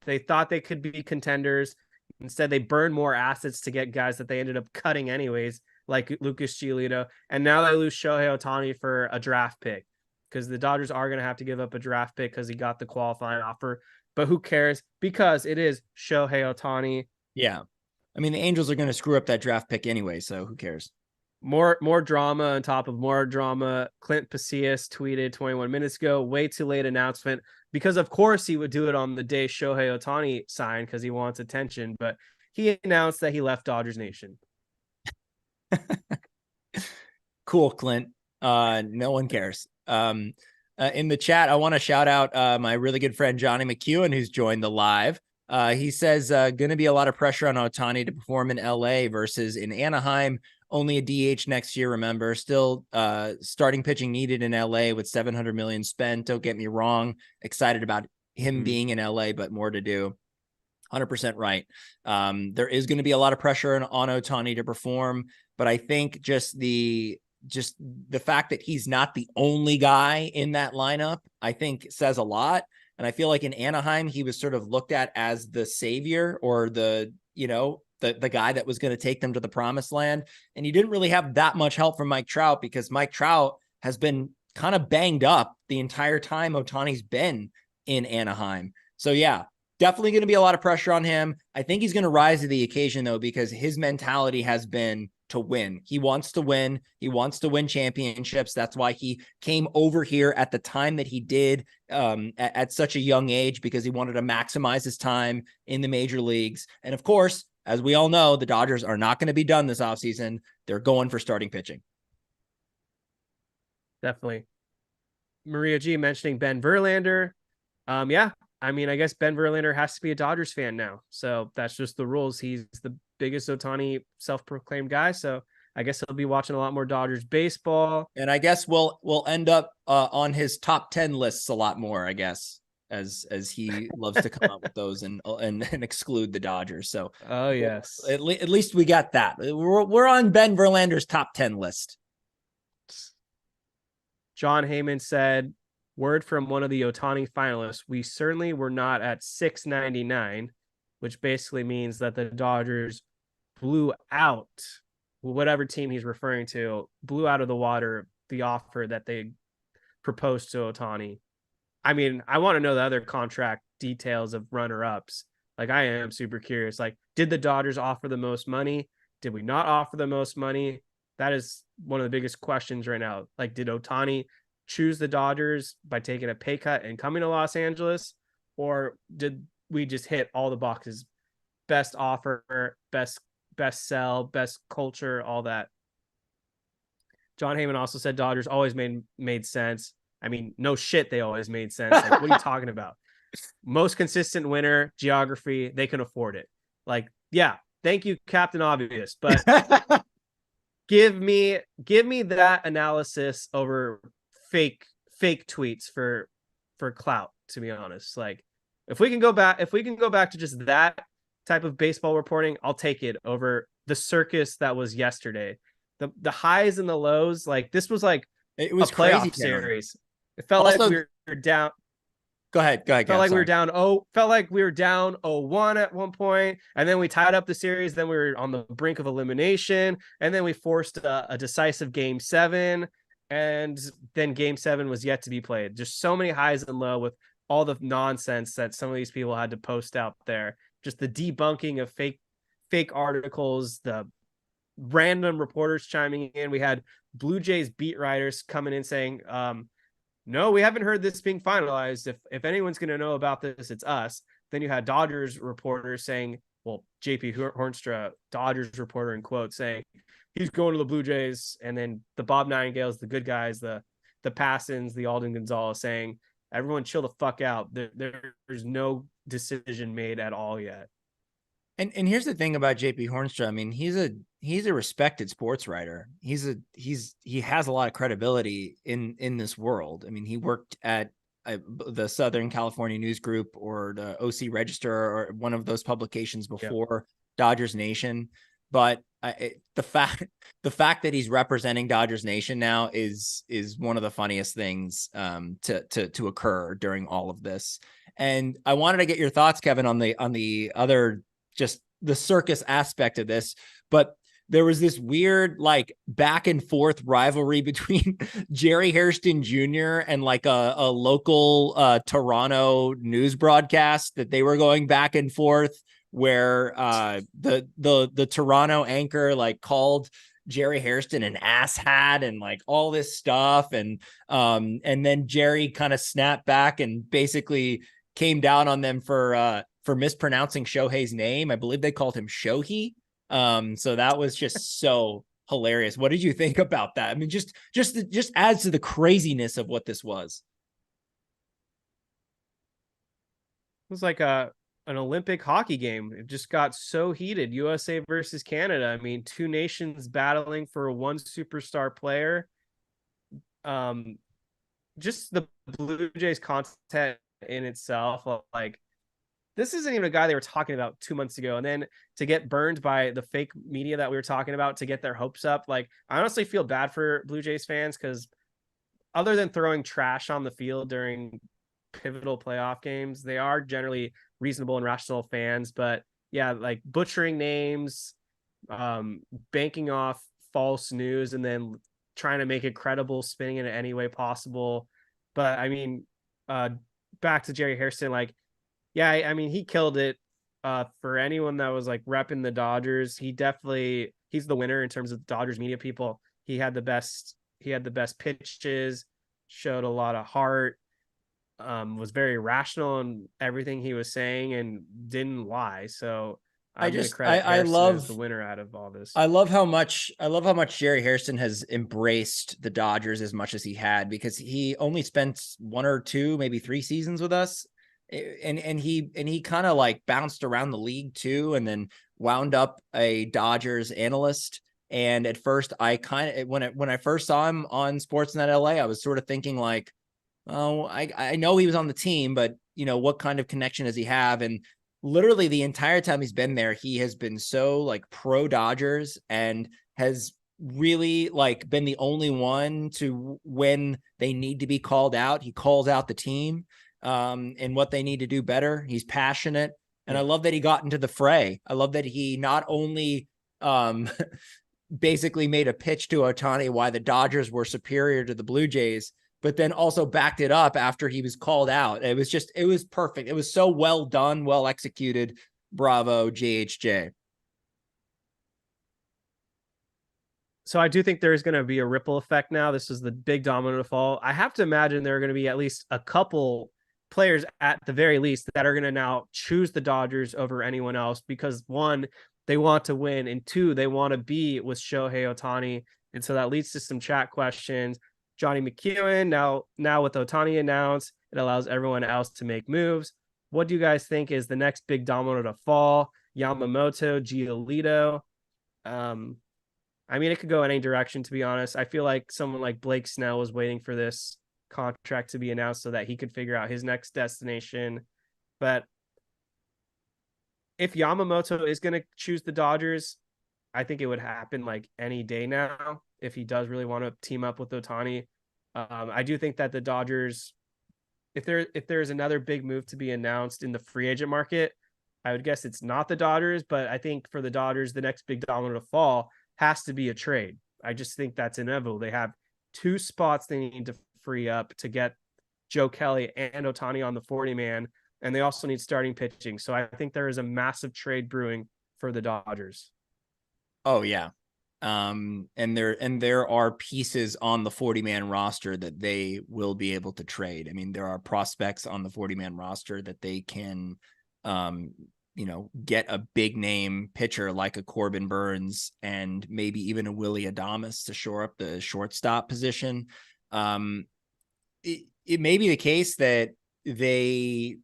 They thought they could be contenders. Instead, they burned more assets to get guys that they ended up cutting anyways, like Lucas Giolito. And now they lose Shohei Ohtani for a draft pick, because the Dodgers are going to have to give up a draft pick because he got the qualifying offer. But who cares? Because it is Shohei Ohtani. Yeah. I mean, the Angels are going to screw up that draft pick anyway, so who cares? More drama on top of more drama. Clint Pasillas tweeted 21 minutes ago, way too late announcement, because of course he would do it on the day Shohei Ohtani signed because he wants attention, but he announced that he left Dodgers Nation. Cool, Clint. No one cares. In the chat, I want to shout out my really good friend Johnny McEwen, who's joined the live. He says going to be a lot of pressure on Ohtani to perform in LA versus in Anaheim. Only a DH next year, remember. Still starting pitching needed in LA with $700 million spent. Don't get me wrong. Excited about him being in LA, but more to do. 100% right. There is going to be a lot of pressure on Ohtani to perform, but I think just the fact that he's not the only guy in that lineup, I think says a lot. And I feel like in Anaheim, he was sort of looked at as the savior or the guy that was going to take them to the promised land. And he didn't really have that much help from Mike Trout because Mike Trout has been kind of banged up the entire time Ohtani's been in Anaheim. So yeah, definitely going to be a lot of pressure on him. I think he's going to rise to the occasion though, because his mentality has been to win. He wants to win. He wants to win championships. That's why he came over here at the time that he did at such a young age, because he wanted to maximize his time in the major leagues. And of course, as we all know, the Dodgers are not going to be done this offseason. They're going for starting pitching. Definitely. Maria G mentioning Ben Verlander. Yeah, I mean, I guess Ben Verlander has to be a Dodgers fan now. So that's just the rules. He's the biggest Ohtani self-proclaimed guy. So I guess he'll be watching a lot more Dodgers baseball. And I guess we'll end up on his top 10 lists a lot more, I guess, as he loves to come up with those and exclude the Dodgers. So, oh yes, at least we got that. We're on Ben Verlander's top 10 list. John Heyman said, word from one of the Ohtani finalists, we certainly were not at 699, which basically means that the Dodgers blew out whatever team he's referring to, blew out of the water the offer that they proposed to Ohtani. I mean, I want to know the other contract details of runner-ups. Like, I am super curious. Like, did the Dodgers offer the most money? Did we not offer the most money? That is one of the biggest questions right now. Like, did Ohtani choose the Dodgers by taking a pay cut and coming to Los Angeles? Or did we just hit all the boxes? Best offer, best sell, best culture, all that. John Heyman also said Dodgers always made sense. I mean, no shit, they always made sense. Like, what are you talking about? Most consistent winner, geography, they can afford it. Like, yeah, thank you, Captain Obvious. But give me that analysis over fake tweets for clout, to be honest. Like, if we can go back to just that type of baseball reporting, I'll take it over the circus that was yesterday. The highs and the lows, like, this was like it was a playoff crazy series. It felt also, like we were down. Go ahead. Felt like we were down. Felt like we were down 0-1 at one point, and then we tied up the series. Then we were on the brink of elimination, and then we forced a decisive Game 7, and then Game 7 was yet to be played. Just so many highs and lows with all the nonsense that some of these people had to post out there. Just the debunking of fake articles, the random reporters chiming in. We had Blue Jays beat writers coming in saying, no, we haven't heard this being finalized. If anyone's going to know about this, it's us. Then you had Dodgers reporters saying, well, JP Hornstra, Dodgers reporter in quotes, saying he's going to the Blue Jays. And then the Bob Nightingales, the good guys, the Passons, the Alden Gonzalez saying, everyone chill the fuck out. There's no decision made at all yet. And here's the thing about JP Hornstra. I mean, he's a respected sports writer. He has a lot of credibility in this world. I mean, he worked at the Southern California News Group or the OC Register or one of those publications before Dodgers Nation. But the fact that he's representing Dodgers Nation now is one of the funniest things to occur during all of this. And I wanted to get your thoughts, Kevin, on the other, just the circus aspect of this, but there was this weird, like, back and forth rivalry between Jerry Hairston Jr. and like a local Toronto news broadcast that they were going back and forth, where the Toronto anchor like called Jerry Hairston an asshat and like all this stuff, and then Jerry kind of snapped back and basically came down on them for mispronouncing Shohei's name. I believe they called him Shohei. So that was just so hilarious. What did you think about that? I mean, just adds to the craziness of what this was. It was like an Olympic hockey game. It just got so heated. USA versus Canada. I mean, two nations battling for one superstar player. Just the Blue Jays content in itself, like this isn't even a guy they were talking about 2 months ago. And then to get burned by the fake media that we were talking about to get their hopes up. Like, I honestly feel bad for Blue Jays fans because other than throwing trash on the field during pivotal playoff games, they are generally reasonable and rational fans. But yeah, like butchering names, banking off false news, and then trying to make it credible, spinning it in any way possible. But I mean, back to Jerry Hairston, like, yeah, I mean, he killed it. For anyone that was like repping the Dodgers, he's the winner in terms of Dodgers media people. He had the best pitches, showed a lot of heart, was very rational in everything he was saying, and didn't lie. So I'm going to credit Hairston as the winner out of all this. I love how much Jerry Hairston has embraced the Dodgers as much as he had, because he only spent 1 or 2, maybe 3 seasons with us. And he kind of like bounced around the league too, and then wound up a Dodgers analyst. And at first I when I first saw him on Sportsnet LA, I was sort of thinking like, oh, I know he was on the team, but you know, what kind of connection does he have? And literally the entire time he's been there, he has been so like pro Dodgers, and has really like been the only one to, when they need to be called out, he calls out the team and what they need to do better. He's passionate. And I love that he got into the fray. I love that he not only basically made a pitch to Ohtani why the Dodgers were superior to the Blue Jays, but then also backed it up after he was called out. It was perfect. It was so well done, well executed. Bravo, JHJ. So I do think there's going to be a ripple effect now. This is the big domino fall. I have to imagine there are going to be at least a couple players at the very least that are going to now choose the Dodgers over anyone else, because one, they want to win, and two, they want to be with Shohei Ohtani. And so that leads to some chat questions. Johnny McEwen, now with Ohtani announced, it allows everyone else to make moves. What do you guys think is the next big domino to fall? Yamamoto, Giolito? I mean, it could go in any direction, to be honest. I feel like someone like Blake Snell was waiting for this contract to be announced so that he could figure out his next destination. But if Yamamoto is going to choose the Dodgers, I think it would happen like any day now if he does really want to team up with Ohtani. I do think that the Dodgers, if there is another big move to be announced in the free agent market, I would guess it's not the Dodgers, but I think for the Dodgers, the next big domino to fall has to be a trade. I just think that's inevitable. They have 2 spots they need to free up to get Joe Kelly and Ohtani on the 40-man, and they also need starting pitching. So I think there is a massive trade brewing for the Dodgers. Oh yeah. And there are pieces on the 40-man roster that they will be able to trade. I mean, there are prospects on the 40-man roster that they can get a big name pitcher like a Corbin Burns and maybe even a Willy Adames to shore up the shortstop position. It may be the case that they,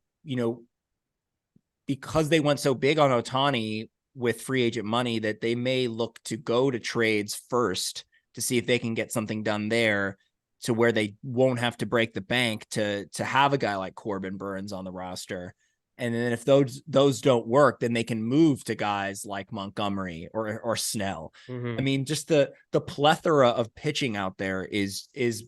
because they went so big on Ohtani with free agent money, that they may look to go to trades first to see if they can get something done there, to where they won't have to break the bank to have a guy like Corbin Burns on the roster. And then if those don't work, then they can move to guys like Montgomery or Snell. Mm-hmm. I mean, just the plethora of pitching out there is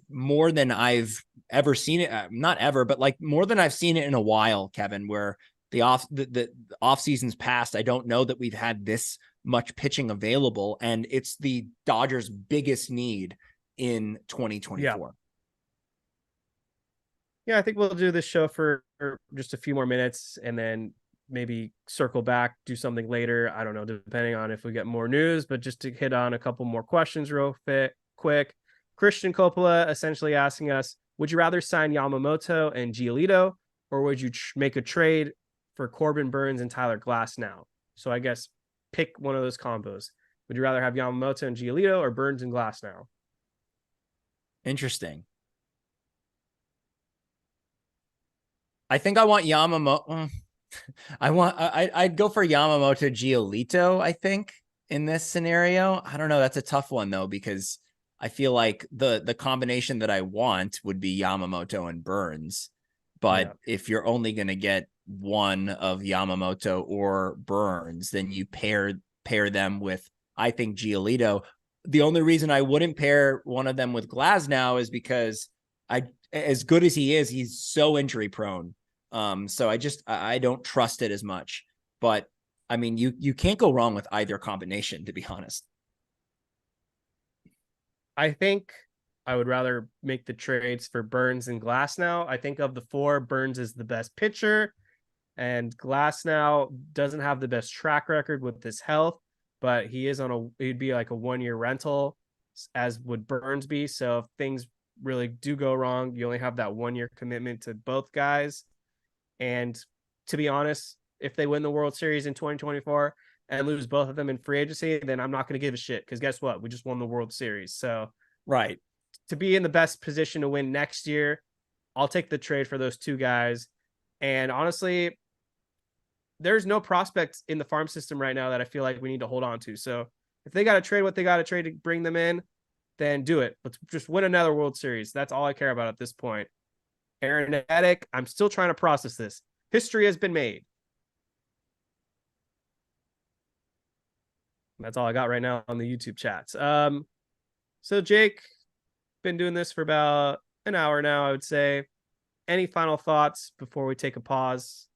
more than I've ever seen it. Not ever, but like more than I've seen it in a while, Kevin, where the off seasons past, I don't know that we've had this much pitching available, and it's the Dodgers' biggest need in 2024. Yeah, I think we'll do this show for just a few more minutes and then maybe circle back, do something later. I don't know, depending on if we get more news, but just to hit on a couple more questions real quick. Christian Coppola essentially asking us, would you rather sign Yamamoto and Giolito, or would you make a trade for Corbin Burns and Tyler Glass now? So I guess pick one of those combos. Would you rather have Yamamoto and Giolito or Burns and Glasnow? Interesting. I think I want Yamamoto. I'd go for Yamamoto Giolito, I think, in this scenario. I don't know. That's a tough one, though, because I feel like the combination that I want would be Yamamoto and Burns. But if you're only going to get one of Yamamoto or Burns, then you pair them with, I think, Giolito. The only reason I wouldn't pair one of them with Glasnow is because as good as he is, he's so injury prone. So I don't trust it as much. But I mean, you can't go wrong with either combination, to be honest. I think I would rather make the trades for Burns and Glasnow. I think of the four, Burns is the best pitcher, and Glasnow doesn't have the best track record with his health, but he'd be like a 1-year rental, as would Burns be. So if things really do go wrong, you only have that 1-year commitment to both guys. And to be honest, if they win the World Series in 2024 and lose both of them in free agency, then I'm not going to give a shit, because guess what? We just won the World Series. So right, to be in the best position to win next year, I'll take the trade for those two guys. And honestly, there's no prospects in the farm system right now that I feel like we need to hold on to. So if they got to trade what they got to trade to bring them in, then do it. Let's just win another World Series. That's all I care about at this point. Aaron Edick, I'm still trying to process this. History has been made. That's all I got right now on the YouTube chats. So Jake, been doing this for about an hour now, I would say. Any final thoughts before we take a pause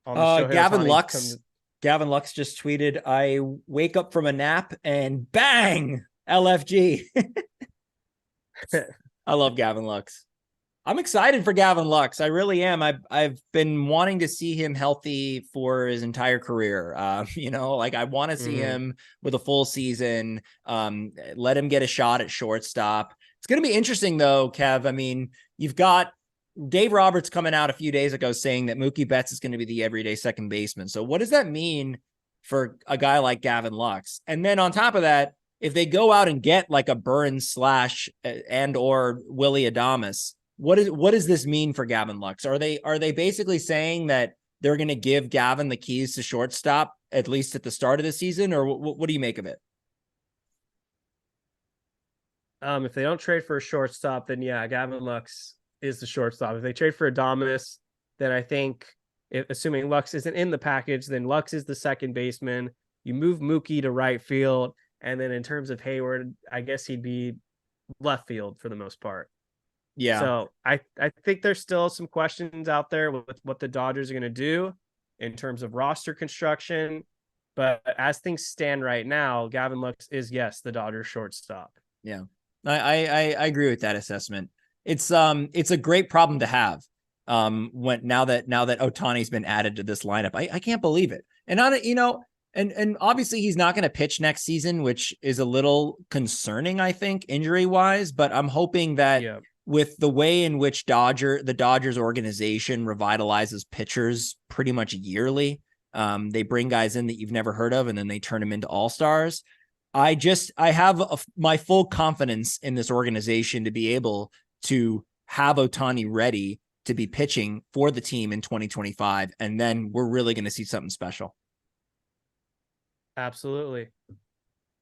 on the Shohei Gavin Ohtani Lux. Gavin Lux just tweeted, "I wake up from a nap and bang, LFG." I love Gavin Lux. I'm excited for Gavin Lux. I really am. I've been wanting to see him healthy for his entire career. I want to see him with a full season. Let him get a shot at shortstop. It's going to be interesting, though, Kev. I mean, you've got Dave Roberts coming out a few days ago saying that Mookie Betts is going to be the everyday second baseman. So what does that mean for a guy like Gavin Lux? And then on top of that, if they go out and get like a Burns / and or Willy Adames, what does this mean for Gavin Lux? Are they basically saying that they're going to give Gavin the keys to shortstop, at least at the start of the season, or what do you make of it? If they don't trade for a shortstop, then yeah, Gavin Lux is the shortstop. If they trade for Adames, then I think, assuming Lux isn't in the package, then Lux is the second baseman. You move Mookie to right field, and then in terms of Hayward, I guess he'd be left field for the most part. Yeah. So I think there's still some questions out there with what the Dodgers are going to do in terms of roster construction. But as things stand right now, Gavin Lux is, yes, the Dodgers shortstop. Yeah, I agree with that assessment. It's a great problem to have. Now that Ohtani's been added to this lineup, I can't believe it. And and obviously he's not going to pitch next season, which is a little concerning, I think, injury wise. But I'm hoping that with the way in which the Dodgers organization revitalizes pitchers pretty much yearly, they bring guys in that you've never heard of, and then they turn them into all-stars. I have my full confidence in this organization to be able to have Ohtani ready to be pitching for the team in 2025. And then we're really going to see something special. Absolutely.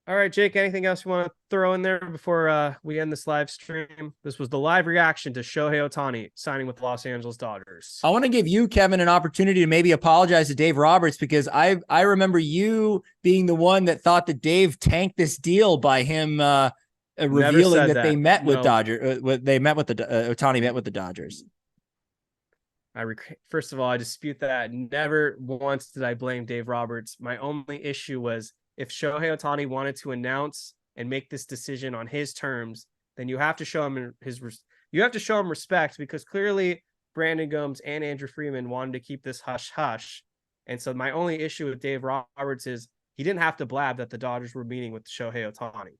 All right, Jake, anything else you want to throw in there before we end this live stream? This was the live reaction to Shohei Ohtani signing with the Los Angeles Dodgers. I want to give you, Kevin, an opportunity to maybe apologize to Dave Roberts, because I remember you being the one that thought that Dave tanked this deal by him revealing that they met with Ohtani met with the Dodgers. First of all, I dispute that. Never once did I blame Dave Roberts. My only issue was, if Shohei Ohtani wanted to announce and make this decision on his terms, then you have to show him respect, because clearly Brandon Gomes and Andrew Freeman wanted to keep this hush hush. And so my only issue with Dave Roberts is he didn't have to blab that the Dodgers were meeting with Shohei Ohtani.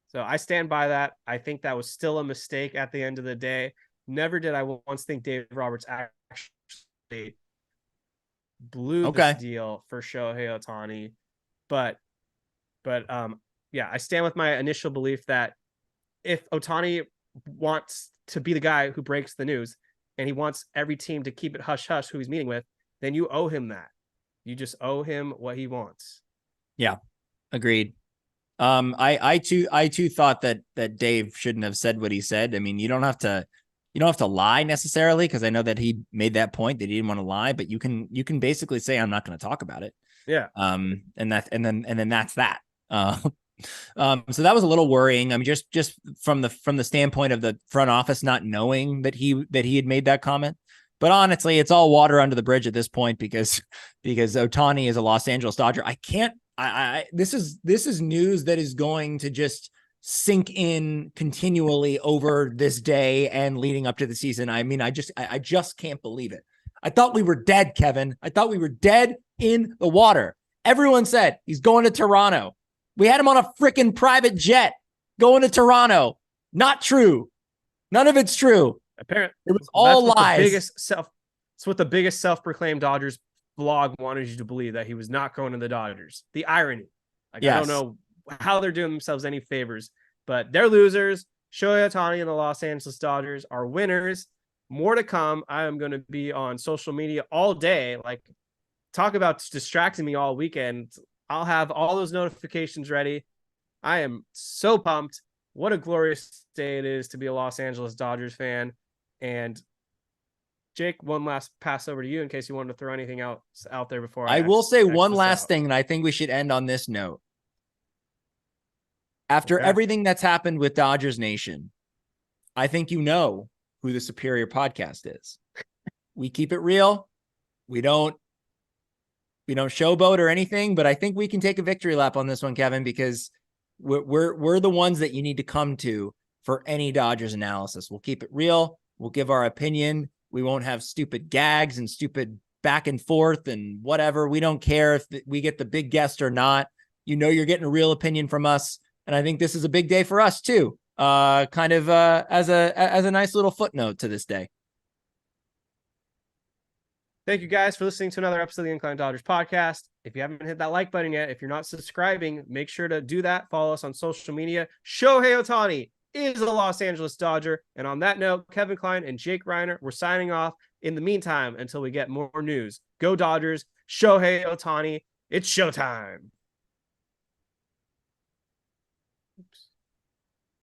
So I stand by that. I think that was still a mistake at the end of the day. Never did I once think Dave Roberts actually blew this deal for Shohei Ohtani. But But yeah, I stand with my initial belief that if Ohtani wants to be the guy who breaks the news and he wants every team to keep it hush hush who he's meeting with, then you owe him that. You just owe him what he wants. Yeah, agreed. I too thought that Dave shouldn't have said what he said. I mean, you don't have to lie necessarily, because I know that he made that point that he didn't want to lie, but you can basically say, I'm not going to talk about it. Yeah. And then that's that. So that was a little worrying. I mean, just from the standpoint of the front office not knowing that he had made that comment. But honestly, it's all water under the bridge at this point because Ohtani is a Los Angeles Dodger. This is news that is going to just sink in continually over this day and leading up to the season. I mean, I just can't believe it. I thought we were dead, Kevin. I thought we were dead in the water. Everyone said he's going to Toronto. We had him on a freaking private jet going to Toronto. Not true. None of it's true. Apparently, it was all lies. It's what the biggest self-proclaimed Dodgers blog wanted you to believe, that he was not going to the Dodgers. The irony. Yes. I don't know how they're doing themselves any favors, but they're losers. Shohei Ohtani and the Los Angeles Dodgers are winners. More to come. I am going to be on social media all day. Like, talk about distracting me all weekend. I'll have all those notifications ready. I am so pumped. What a glorious day it is to be a Los Angeles Dodgers fan. And Jake, one last pass over to you in case you wanted to throw anything else out there before I will say one last thing, and I think we should end on this note. After everything that's happened with Dodgers Nation, I think you know who the superior podcast is. We keep it real. We don't showboat or anything, but I think we can take a victory lap on this one, Kevin, because we're the ones that you need to come to for any Dodgers analysis. We'll keep it real. We'll give our opinion. We won't have stupid gags and stupid back and forth and whatever. We don't care if we get the big guest or not. You know, you're getting a real opinion from us. And I think this is a big day for us too. Kind of as a nice little footnote to this day. Thank you guys for listening to another episode of the Incline Dodgers podcast. If you haven't hit that like button yet, if you're not subscribing, make sure to do that. Follow us on social media. Shohei Ohtani is a Los Angeles Dodger. And on that note, Kevin Klein and Jake Riner, we're signing off. In the meantime, until we get more news, go Dodgers, Shohei Ohtani. It's showtime.